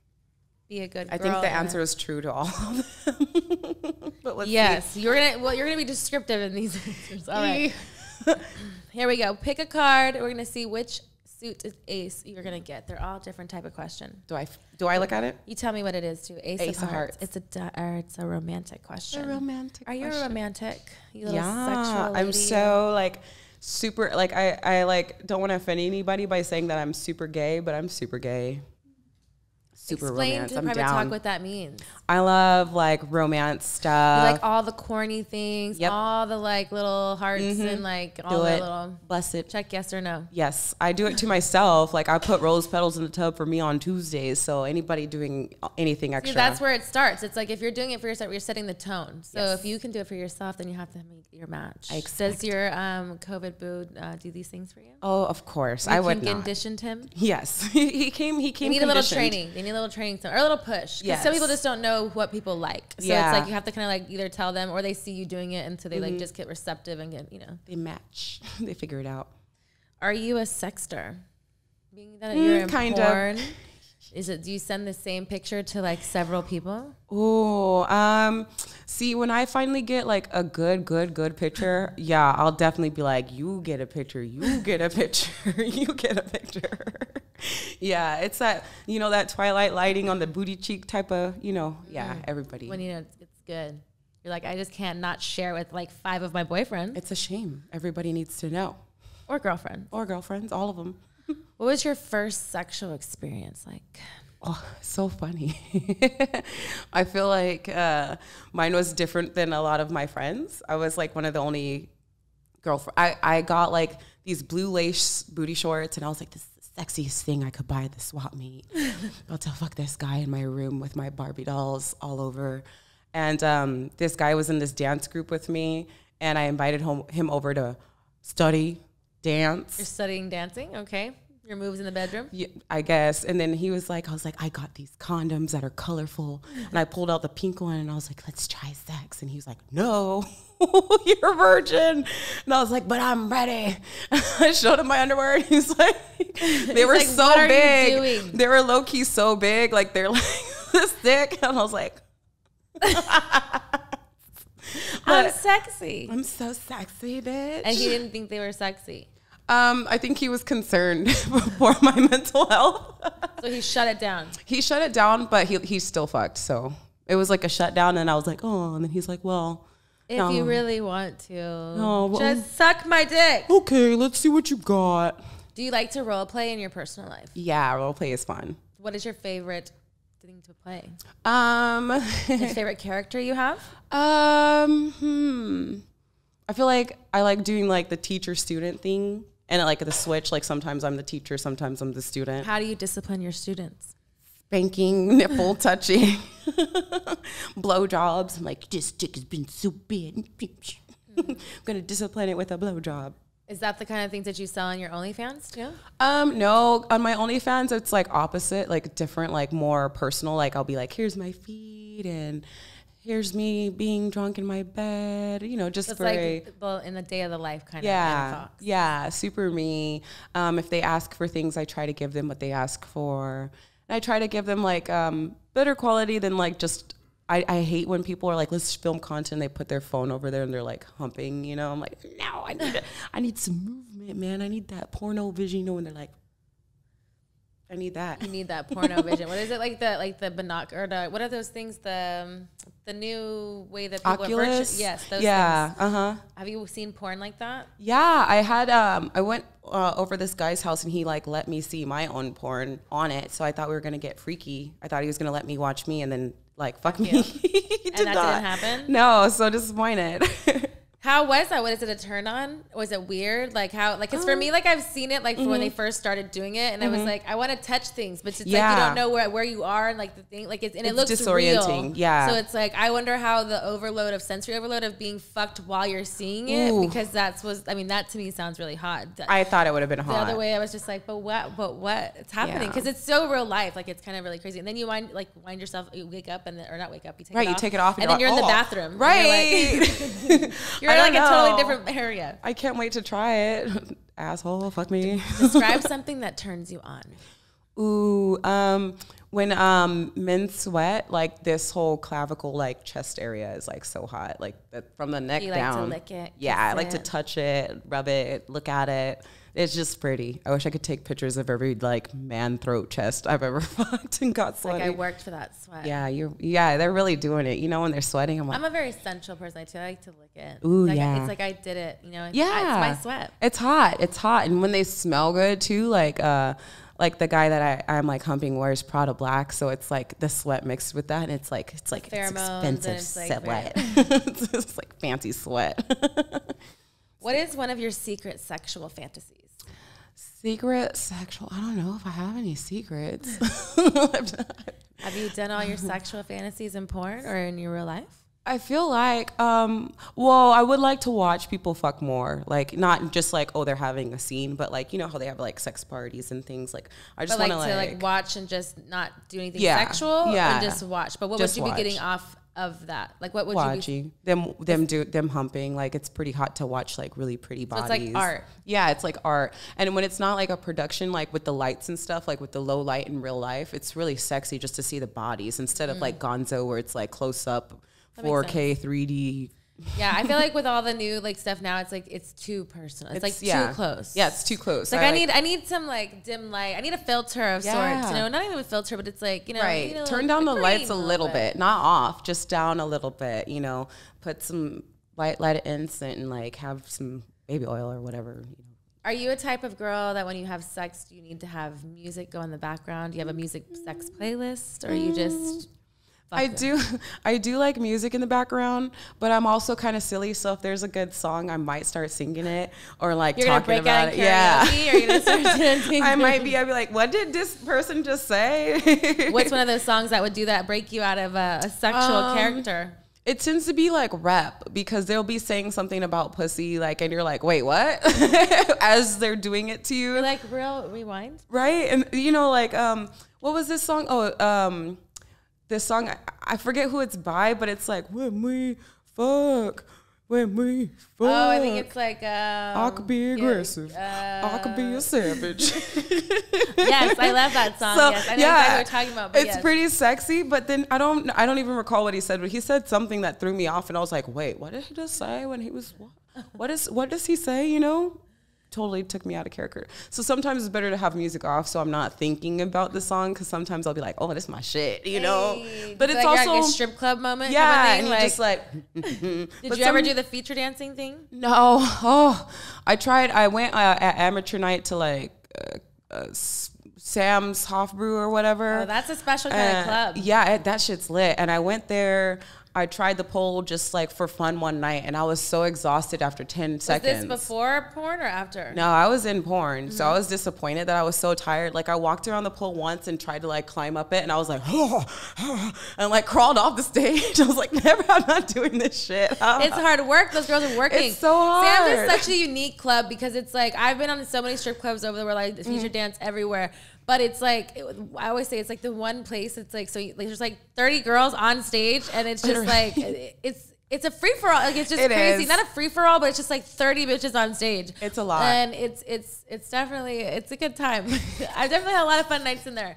Be a good girl. I think the answer is true to all of them. But let's see. You're gonna be descriptive in these answers. All right. Here we go. Pick a card. We're gonna see which suit is ace you're gonna get. They're all different type of question. Do I look at it? You tell me what it is too. Ace of hearts. It's a romantic question. Are you a romantic? You little sexual lady? I'm so like super like I like don't want to offend anybody by saying that I'm super gay, but I'm super gay. Explain to private talk what that means. I love like romance stuff. You like all the corny things, all the like little hearts and like all the little bless it. Check yes or no. Yes, I do it to myself. Like I put rose petals in the tub for me on Tuesdays. So anybody doing anything extra. See, that's where it starts. It's like if you're doing it for yourself, you're setting the tone. So if you can do it for yourself, then you have to meet your match. Does your COVID boo do these things for you? Oh, of course. I would not. Conditioned him? Yes. he came. They need a little training. They need a little training or a little push. Because some people just don't know what people like. So it's like you have to kind of like either tell them or they see you doing it and so they like just get receptive and get, They match. They figure it out. Are you a sexter? Being that you're in kind porn, do you send the same picture to like several people? Oh, see, when I finally get like a good picture, I'll definitely be like, you get a picture, you get a picture, you get a picture. Yeah, it's that, that Twilight lighting on the booty cheek type of, everybody. When it's good. You're like, I just can't not share with like 5 of my boyfriends. It's a shame. Everybody needs to know. Or girlfriends. All of them. What was your first sexual experience like? Oh, so funny. I feel like mine was different than a lot of my friends. I was like one of the only girlfriend. I got like these blue lace booty shorts and I was like, this is the sexiest thing I could buy at the swap meet. About to fuck this guy in my room with my Barbie dolls all over. And this guy was in this dance group with me and I invited him over to study dance. You're studying dancing? Okay. Your moves in the bedroom? Yeah, I guess. And then I was like, I got these condoms that are colorful. And I pulled out the pink one and I was like, let's try sex. And he was like, no, you're a virgin. And I was like, but I'm ready. I showed him my underwear and he's like, they were like, so big. They were low key so big. Like they're like this thick. And I was like, I'm sexy. I'm so sexy, bitch. And he didn't think they were sexy. I think he was concerned for my mental health. So he shut it down. He shut it down, but he's still fucked. So it was like a shutdown, and I was like, oh, and then he's like, well, if no. you really want to, well, just suck my dick. Okay, let's see what you got. Do you like to role play in your personal life? Yeah, role play is fun. What is your favorite thing to play? Your favorite character you have? I feel like I like doing like the teacher-student thing, and like the switch. Like sometimes I'm the teacher, sometimes I'm the student. How do you discipline your students? Spanking, nipple touching, blowjobs. I'm like, this dick has been so bad. I'm gonna discipline it with a blowjob. Is that the kind of things that you sell on your OnlyFans too? No, on my OnlyFans it's like opposite, like different, like more personal. Like I'll be like, here's my feed, and here's me being drunk in my bed. You know, just so it's for like in the day of the life kind of. Yeah, Ana Foxxx. yeah, super me. If they ask for things, I try to give them what they ask for. And I try to give them like better quality than like just. I hate when people are like, let's film content. They put their phone over there and they're like humping. You know, I'm like, no, I need some movement, man. I need that porno vision. You know, when they're like, I need that. You need that porno vision. What is it like the binoc or the what are those things? The new way that people Oculus? Yes, those yeah, things. Have you seen porn like that? Yeah, I had I went over this guy's house and he like let me see my own porn on it. So I thought we were gonna get freaky. I thought he was gonna let me watch me and then like fuck me. And that didn't happen? No, so disappointed. How was that? What is it, a turn on? Was it weird? Like how, like, cause for me, like I've seen it like when they first started doing it and I was like, I want to touch things, but it's like, you don't know where you are and like the thing, like it looks disorienting. Real. Yeah. So it's like, I wonder how the sensory overload of being fucked while you're seeing it, because that to me sounds really hot. I thought it would have been hot. The other way I was just like, but what it's happening? Cause it's so real life. Like it's kind of really crazy. And then you wind yourself, you wake up or not wake up, you take it off. You take it off and then you're in the bathroom. Right. You're in like a totally different area. I can't wait to try it. Asshole, fuck me. Describe something that turns you on. Ooh, when men sweat, like this whole clavicle, like chest area is like so hot, like from the neck down. Like to lick it. Yeah, I like to touch it, rub it, look at it. It's just pretty. I wish I could take pictures of every like man throat chest I've ever fucked and got sweaty. Like I worked for that sweat. Yeah, they're really doing it. You know, when they're sweating, I'm a very sensual person. I like to lick it. Ooh, like yeah. It's like I did it. You know. It's my sweat. It's hot, and when they smell good too, like the guy that I'm like humping wears Prada black, so it's like the sweat mixed with that, and it's expensive sweat. It's like fancy sweat. What is one of your secret sexual fantasies? Secret sexual? I don't know if I have any secrets. Have you done all your sexual fantasies in porn or in your real life? I feel like, I would like to watch people fuck more. Like, not just like, oh, they're having a scene, but like, you know how they have like sex parties and things. Like, I just want to like watch and just not do anything sexual and just watch. But what would you be getting off of that? Like, what would you be? Them humping. Like, it's pretty hot to watch like really pretty bodies. So it's like art. Yeah, it's like art. And when it's not like a production, like with the lights and stuff, like with the low light in real life, it's really sexy just to see the bodies instead of like Gonzo where it's like close up. 4K 3D. Yeah, I feel like with all the new like stuff now, it's like it's too personal. It's like too close. Yeah, it's too close. Like I need some like dim light. I need a filter of sorts. You know, not even a filter, but it's like right. Turn down the lights a little bit, not off, just down a little bit. You know, put some light incense and like have some baby oil or whatever. You know. Are you a type of girl that when you have sex, do you need to have music go in the background? Do you have a music sex playlist, or you just? I do like music in the background, but I'm also kind of silly. So if there's a good song, I might start singing it or like talking about it. Yeah, or you're gonna start dancing. I'd be like, what did this person just say? What's one of those songs that would do that, break you out of a sexual character? It tends to be like rap because they'll be saying something about pussy, like, and you're like, wait, what? As they're doing it to you. You're like, rewind? Right. And you know, like, what was this song? This song, I forget who it's by, but it's like, when we fuck. Oh, I think it's like... I could be aggressive. I could be a savage. Yes, I love that song. So, yes, I know exactly what you're talking about. But it's pretty sexy, but then I don't even recall what he said, but he said something that threw me off, and I was like, wait, what did he just say when he was... What does he say, you know? totally took me out of character. So sometimes it's better to have music off so I'm not thinking about the song, because sometimes I'll be like, oh, this is my shit, you know? But it's like also a strip club moment. Yeah, and you're like, just like. Did you ever do the feature dancing thing? No. Oh, I tried. I went at amateur night to like Sam's Hofbrew or whatever. Oh, that's a special kind of club. Yeah, that shit's lit. And I went there. I tried the pole just like for fun one night, and I was so exhausted after 10 seconds. Was this before porn or after? No, I was in porn. So I was disappointed that I was so tired. Like I walked around the pole once and tried to like climb up it, and I was like, and like crawled off the stage. I was like, never, I'm not doing this shit. It's hard work. Those girls are working. It's so hard. Sam's is such a unique club because it's like, I've been on so many strip clubs over there where like feature dance everywhere. But it's like, I always say it's like the one place, it's like, so like, there's like 30 girls on stage, and it's just like, it's a free for all. Like it's just crazy. Not a free for all, but it's just like 30 bitches on stage. It's a lot. And it's definitely, it's a good time. I definitely had a lot of fun nights in there.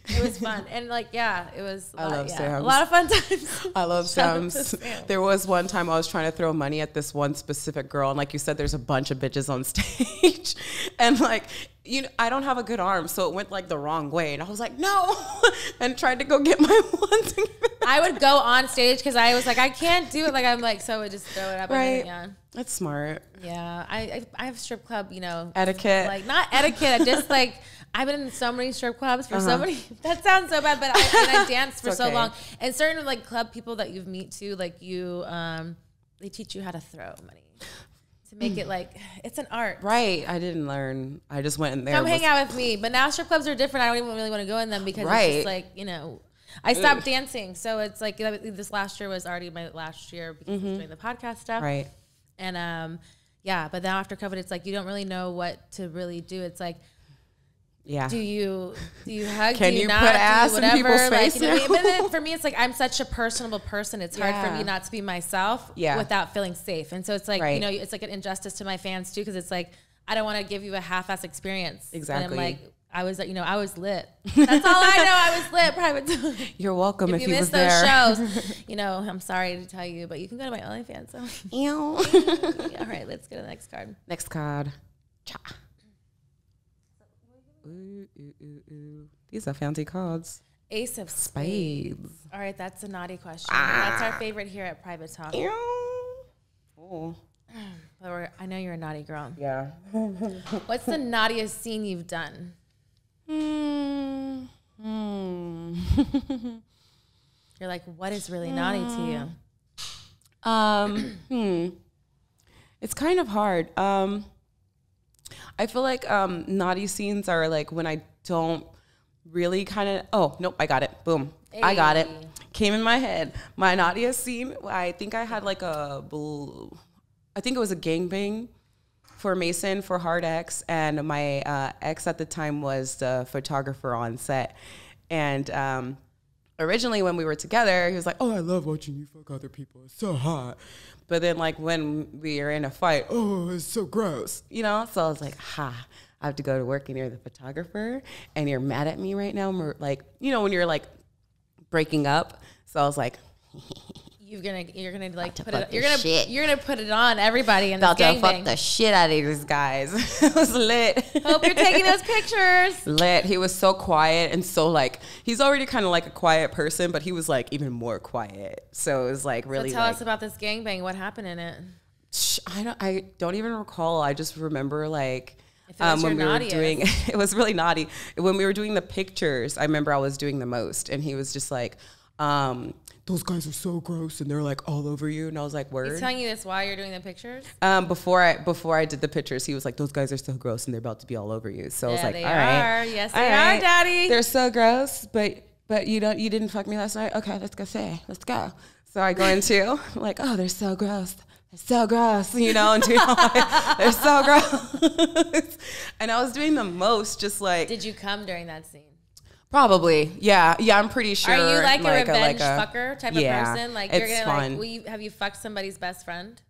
It was fun. And like, yeah, it was I love Sam's. A lot of fun times. I love Sam's. There was one time I was trying to throw money at this one specific girl, and like you said, there's a bunch of bitches on stage, and like, you know, I don't have a good arm, so it went like the wrong way, and I was like, no, and tried to go get my ones. I would go on stage because I was like, I can't do it. Like I'm like, so I would just throw it up. Right. And then, yeah. That's smart. Yeah, I have strip club, you know, etiquette. Like not etiquette, just like I've been in so many strip clubs for so many. That sounds so bad, but I danced for so long. And certain like club people that you've meet too, like you, they teach you how to throw money to make it like it's an art. Right. I didn't learn. I just went in there. Come hang out with me. But now strip clubs are different. I don't even really want to go in them because it's just like, you know, I stopped dancing. So it's like this last year was already my last year because I was doing the podcast stuff. Right. And yeah, but then after COVID, it's like you don't really know what to really do. It's like, yeah. Do you hug? Can do you you not? put ass do in people's face? Like, you know, but then for me, it's like I'm such a personable person. It's hard for me not to be myself without feeling safe. And so it's like, you know, it's like an injustice to my fans too, because it's like I don't want to give you a half-ass experience. Exactly. And I'm like, I was, you know, I was lit. That's all I know. I was lit. Private. You're welcome if you missed was those there. shows. You know, I'm sorry to tell you, but you can go to my OnlyFans. So. Ew. All right, let's go to the next card. Next card. Cha. Ooh, ooh, ooh, ooh. These are fancy cards. Ace of Spades. All right, that's a naughty question. That's our favorite here at Private Talk. Ew. Oh. But I know you're a naughty girl. Yeah. What's the naughtiest scene you've done? You're like, what is really naughty to you? It's kind of hard. I feel like naughty scenes are like when I don't really kind of. Oh nope, I got it. Boom, hey. I got it. Came in my head. My naughtiest scene. I think I had like I think it was a gangbang for Mason for Hard X, and my ex at the time was the photographer on set. And originally when we were together, he was like, "Oh, I love watching you fuck other people. It's so hot." But then like when we are in a fight, "Oh, it's so gross," you know. So I was like, "Ha." I have to go to work and you're the photographer and you're mad at me right now. Like, you know, when you're like breaking up. So I was like, you're gonna like put it. You're gonna put it on everybody in this gangbang. Fuck the shit out of these guys. It was lit. Hope you're taking those pictures. Lit. He was so quiet and so like he's already kind of like a quiet person, but he was like even more quiet. So it was like really. So tell us about this gangbang. What happened in it? I don't even recall. I just remember like. When we were doing, it was really naughty. When we were doing the pictures, I remember I was doing the most, and he was just like, "Those guys are so gross, and they're like all over you." And I was like, "Word." He's telling you this while you're doing the pictures. Before I did the pictures, he was like, "Those guys are so gross, and they're about to be all over you." So I was like, they "All right, yes, they are, Daddy. They're so gross, but you didn't fuck me last night. Okay, let's go." So I go into like, "Oh, they're so gross." So gross, you know, and they're so gross. And I was doing the most, just like. Did you come during that scene? Probably, yeah. I'm pretty sure. Are you like a revenge fucker type of person? Like you're gonna fun. like, have you fucked somebody's best friend?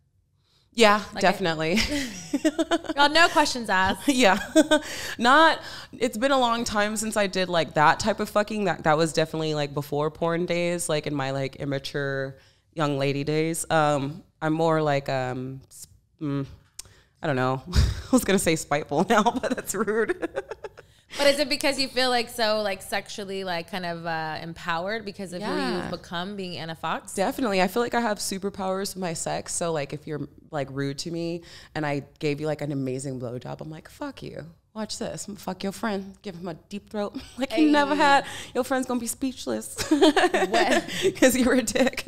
Yeah, like definitely. Well, no questions asked. Yeah, it's been a long time since I did like that type of fucking. That was definitely like before porn days, like in my like immature young lady days. I'm more like I don't know. I was gonna say spiteful now, but that's rude. But is it because you feel like so like sexually like kind of empowered because of who you've become being Ana Foxxx? Definitely. I feel like I have superpowers with my sex. So like if you're like rude to me and I gave you like an amazing blowjob, I'm like, fuck you. Watch this. I'm gonna fuck your friend. Give him a deep throat like you never had. Your friend's gonna be speechless because you were a dick.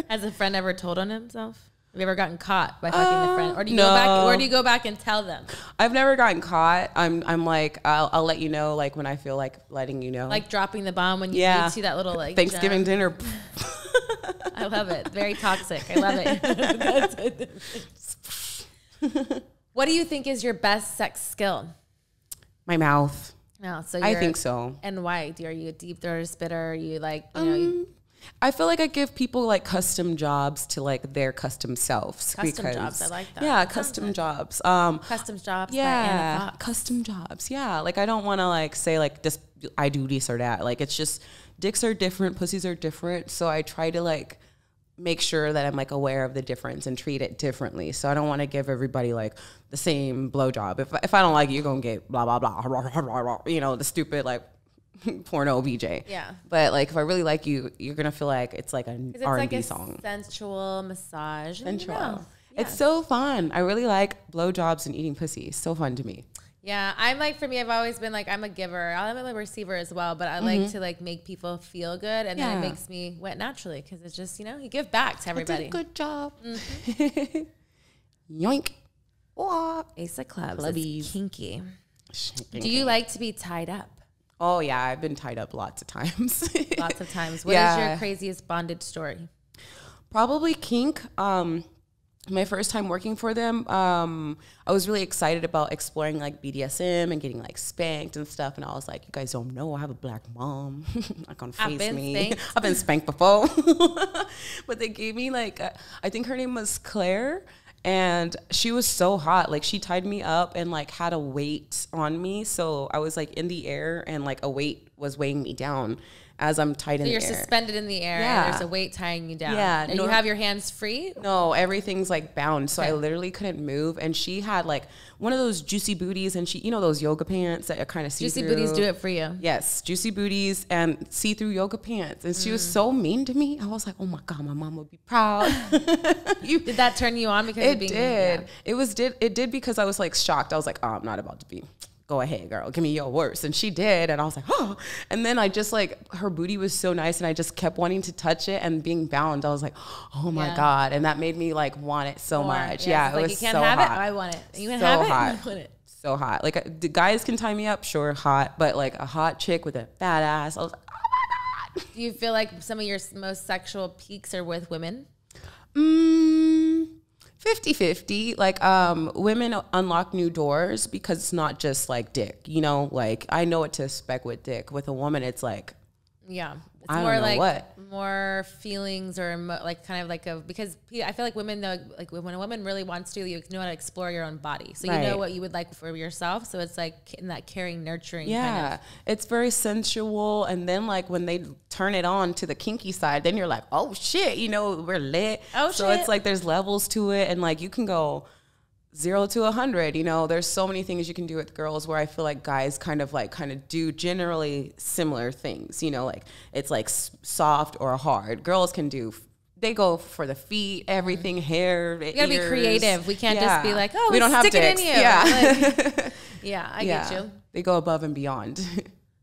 Has a friend ever told on himself? Have you ever gotten caught by fucking the friend, or do you go back? Or do you go back and tell them? I've never gotten caught. I'm like I'll let you know like when I feel like letting you know. Like dropping the bomb when you see that little like Thanksgiving dinner. I love it. Very toxic. I love it. What do you think is your best sex skill? My mouth. No, so I think so. And why? Are you a deep throater, spitter? Are you like you know? I feel like I give people like custom jobs to like their custom selves. Custom jobs, I like that. Yeah, that custom jobs. Custom jobs. Yeah, custom jobs. Yeah, like I don't want to like say like this. I do this or that. Like it's just dicks are different, pussies are different. So I try to like make sure that I'm like aware of the difference and treat it differently. So I don't want to give everybody like the same blowjob. If I don't like you, you're gonna get blah blah blah. You know, the stupid like porno VJ. Yeah. But like if I really like you, you're gonna feel like it's like an R&B song. Sensual massage. Sensual. Yeah. It's so fun. I really like blowjobs and eating pussy. So fun to me. Yeah, I'm like, for me, I've always been like, I'm a giver. I'm a receiver as well, but I like to like make people feel good, and then it makes me wet naturally because it's just, you know, you give back to everybody. I did a good job. Yoink. Ace of Clubs. Clubbies. Kinky. Do you like to be tied up? Oh yeah, I've been tied up lots of times. Lots of times. What is your craziest bondage story? Probably kink. My first time working for them, I was really excited about exploring like BDSM and getting like spanked and stuff. And I was like, you guys don't know I have a black mom. Not gonna face me. I've been spanked before. But they gave me like, I think her name was Claire. And she was so hot. Like she tied me up and like had a weight on me. So I was like in the air and like a weight was weighing me down as I'm tied in the air. So you're suspended in the air and there's a weight tying you down. Yeah. And you have your hands free? No, everything's like bound. So I literally couldn't move. And she had like one of those juicy booties and she, you know, those yoga pants that are kind of see-through. Juicy booties do it for you. Yes. Juicy booties and see-through yoga pants. And she was so mean to me. I was like, oh my God, my mom would be proud. Did that turn you on because it did. It did because I was like shocked. I was like, oh, I'm not about to be. Go ahead, girl. Give me your worst. And she did. And I was like, oh. And then I just like, her booty was so nice. And I just kept wanting to touch it and being bound. I was like, oh my God. And that made me like want it so much. Yeah, it was you can't so have hot. it. I want it. You can so have it. Hot. I want it. So hot. Like the guys can tie me up. Sure, hot. But like a hot chick with a fat ass. I was like, oh my God. Do you feel like some of your most sexual peaks are with women? 50-50. Like women unlock new doors because it's not just like dick, you know, like I know what to expect with dick. With a woman it's like it's I more don't know like what. more feelings or like kind of like a, because I feel like women know, like when a woman really wants to, you know how to explore your own body, so you know what you would like for yourself, so it's like in that caring, nurturing kind of. It's very sensual. And then like when they turn it on to the kinky side, then you're like, oh shit, you know, we're lit. So it's like there's levels to it, and like you can go 0 to 100, you know, there's so many things you can do with girls where I feel like guys kind of do generally similar things, you know, like it's like soft or hard. Girls can do, they go for the feet, everything, hair, you gotta be creative. We can't just be like, oh, we don't have stick dicks. It in you. Yeah. Yeah, I get you. They go above and beyond.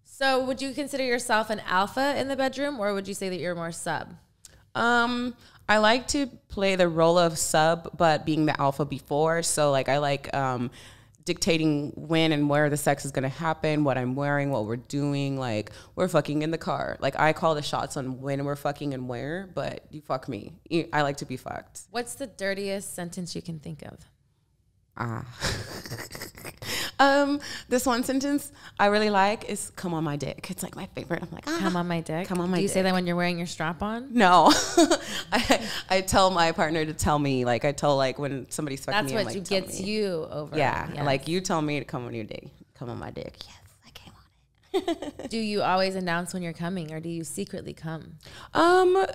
So would you consider yourself an alpha in the bedroom, or would you say that you're more sub? I like to play the role of sub, but being the alpha before. So like I like dictating when and where the sex is going to happen, what I'm wearing, what we're doing. Like we're fucking in the car. Like I call the shots on when we're fucking and where, but you fuck me. I like to be fucked. What's the dirtiest sentence you can think of? This one sentence I really like is "come on my dick." It's like my favorite. I'm like, come on my dick. Come on my dick. Do you say that when you're wearing your strap on? No, I tell my partner to tell me. Like I tell like when somebody's fucking me. That's what gets you over. Yeah, like you tell me to come on your dick. Come on my dick. Yes, I came on it. Do you always announce when you're coming, or do you secretly come?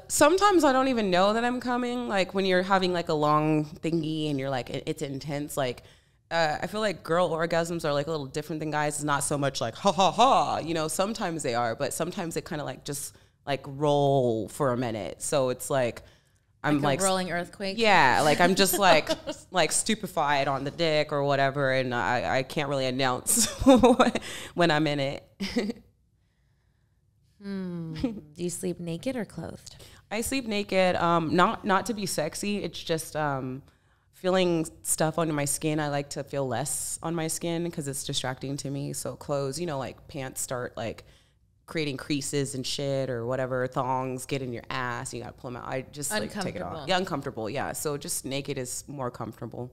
Sometimes I don't even know that I'm coming. Like when you're having like a long thingy and you're like it's intense. Like I feel like girl orgasms are like a little different than guys. It's not so much like ha ha ha, you know, sometimes they are, but sometimes they kind of like just like roll for a minute. So it's like I'm like a rolling earthquake. Yeah, like I'm just like like stupefied on the dick or whatever, and I can't really announce when I'm in it. Do you sleep naked or clothed? I sleep naked. Not to be sexy. It's just feeling stuff under my skin. I like to feel less on my skin because it's distracting to me. So clothes, you know, like pants start like creating creases and shit or whatever. Thongs get in your ass. You got to pull them out. I just like take it off. Yeah, uncomfortable. Yeah. So just naked is more comfortable.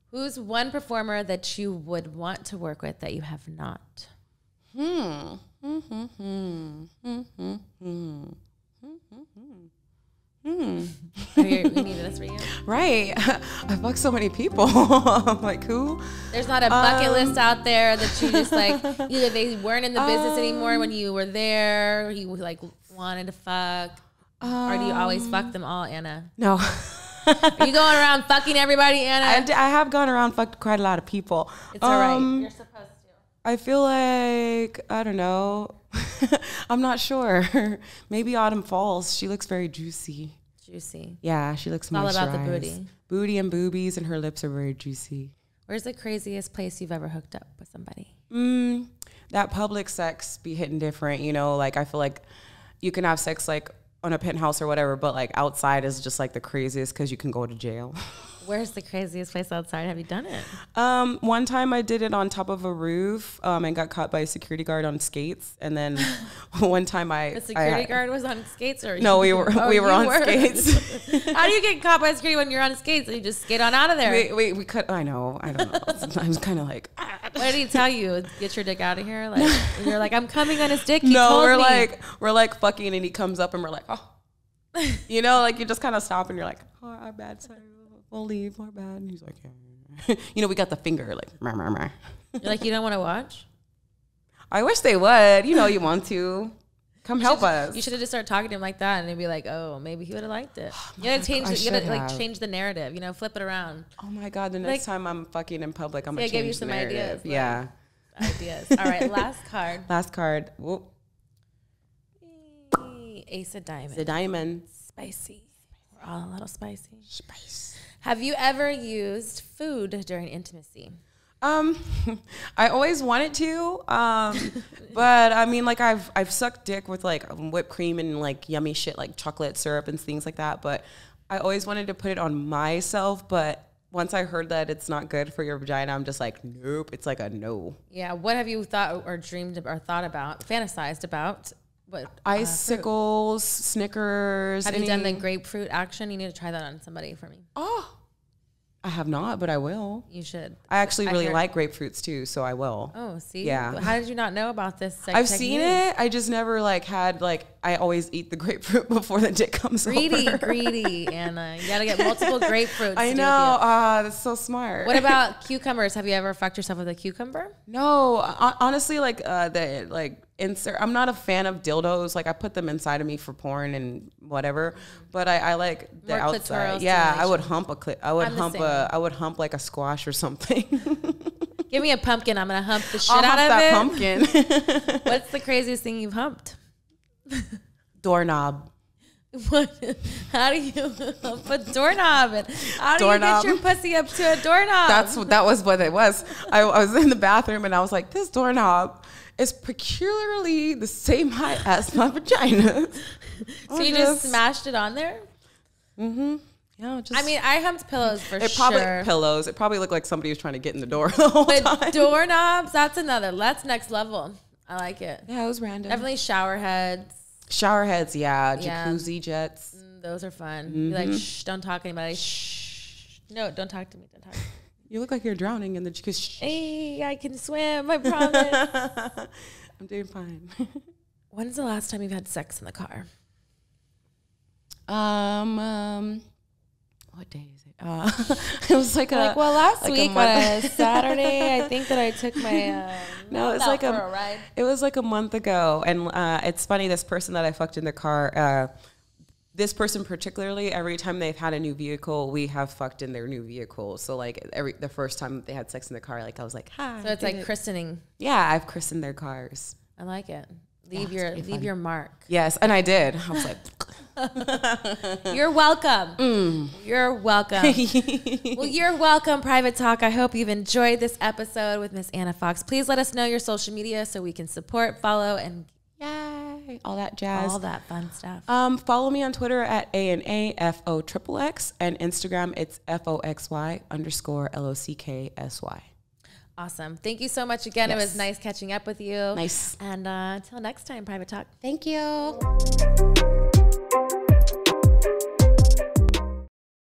Who's one performer that you would want to work with that you have not? We needed this for you. Right. I fucked so many people. I'm like, who? There's not a bucket list out there that you just like, either they weren't in the business anymore when you were there, or you like wanted to fuck, or do you always fuck them all, Anna? No. Are you going around fucking everybody, Anna? I have gone around fucked quite a lot of people. It's all right. You're supposed to. I feel like, I don't know. I'm not sure. Maybe Autumn Falls. She looks very juicy. Juicy. Yeah, she looks moisturized. All about the booty. Booty and boobies, and her lips are very juicy. Where's the craziest place you've ever hooked up with somebody? That public sex be hitting different, you know? Like, I feel like you can have sex, like, on a penthouse or whatever, but, like, outside is just, like, the craziest because you can go to jail. Where's the craziest place outside? Have you done it? One time I did it on top of a roof and got caught by a security guard on skates. And then one time the security guard was on skates, or no, we were on skates. How do you get caught by security when you're on skates? You just skate on out of there. We could. I don't know. Sometimes kind of like. What did he tell you? Get your dick out of here. Like, and you're like, I'm coming on his dick. We're like fucking, and he comes up, and we're like, oh, you know, like you just kind of stop, and you're like, oh, I'm bad, sorry. We'll leave, more bad. And he's like, yeah. You know, we got the finger, like, meh, meh, meh. You're like, you don't want to watch? I wish they would. You know, you want to. Come help us. You should have just started talking to him like that, and they'd be like, oh, maybe he would have liked it. You gotta change the narrative, you know, flip it around. Oh my God, the next time I'm fucking in public, I'm going to change the narrative. Ideas. Yeah. Ideas. All right, last card. Last card. Whoop. Ace of Diamonds. Ace of Diamonds. Spicy. We're all a little spicy. Spice. Have you ever used food during intimacy? I always wanted to, but I mean, like I've sucked dick with like whipped cream and like yummy shit like chocolate syrup and things like that. But I always wanted to put it on myself. But once I heard that it's not good for your vagina, I'm just like, nope. It's like a no. Yeah. What have you thought or dreamed or thought about, fantasized about? What icicles, Snickers. Have you done the grapefruit action? You need to try that on somebody for me. Oh, I have not, but I will. You should. I actually really like grapefruits too, so I will. Oh, see? Yeah. How did you not know about this? I've seen it. I just never like had like, I always eat the grapefruit before the dick comes over. Greedy, Anna. You got to get multiple grapefruits. I know. That's so smart. What about cucumbers? Have you ever fucked yourself with a cucumber? No, honestly, like insert. I'm not a fan of dildos. Like I put them inside of me for porn and whatever, but I like the outside. Yeah, I would hump a clit. I would hump like a squash or something. Give me a pumpkin. I'm gonna hump the shit out of it. Pumpkin. What's the craziest thing you've humped? Doorknob. What? How do you hump a doorknob? How do you get your pussy up to a doorknob? That was what it was. I was in the bathroom and I was like, this doorknob is peculiarly the same height as my vagina. So you just smashed it on there? Mm-hmm. Yeah, I mean, I humped pillows for sure. Pillows. It probably looked like somebody was trying to get in the door the whole time. But doorknobs, that's next level. I like it. Yeah, it was random. Definitely shower heads. Shower heads, yeah. Jacuzzi jets. Those are fun. Mm-hmm. Be like, shh, don't talk to anybody. Shh. No, don't talk to me. Don't talk to me. You look like you're drowning in the jacuzzi. Hey, I can swim, I promise. I'm doing fine. When's the last time you've had sex in the car? What day is it? It was last week on a Saturday, I think that I took my no, it's like a ride. It was like a month ago, and it's funny. This person that I fucked in the car, this person particularly, every time they've had a new vehicle, we have fucked in their new vehicle. So like the first time they had sex in the car, like I was like, hi. So it's like christening. Yeah, I've christened their cars. I like it. Leave your mark. Yes, and I did. I was like, you're welcome. You're welcome. Well, you're welcome, Private Talk. I hope you've enjoyed this episode with Miss Ana Foxxx. Please let us know your social media so we can support, follow, and yay, all that jazz. All that fun stuff. Follow me on Twitter at ANAFOXXX and Instagram it's FOXY_LOCKSY. Awesome. Thank you so much again. Yes. It was nice catching up with you. Nice. And until next time, Private Talk. Thank you.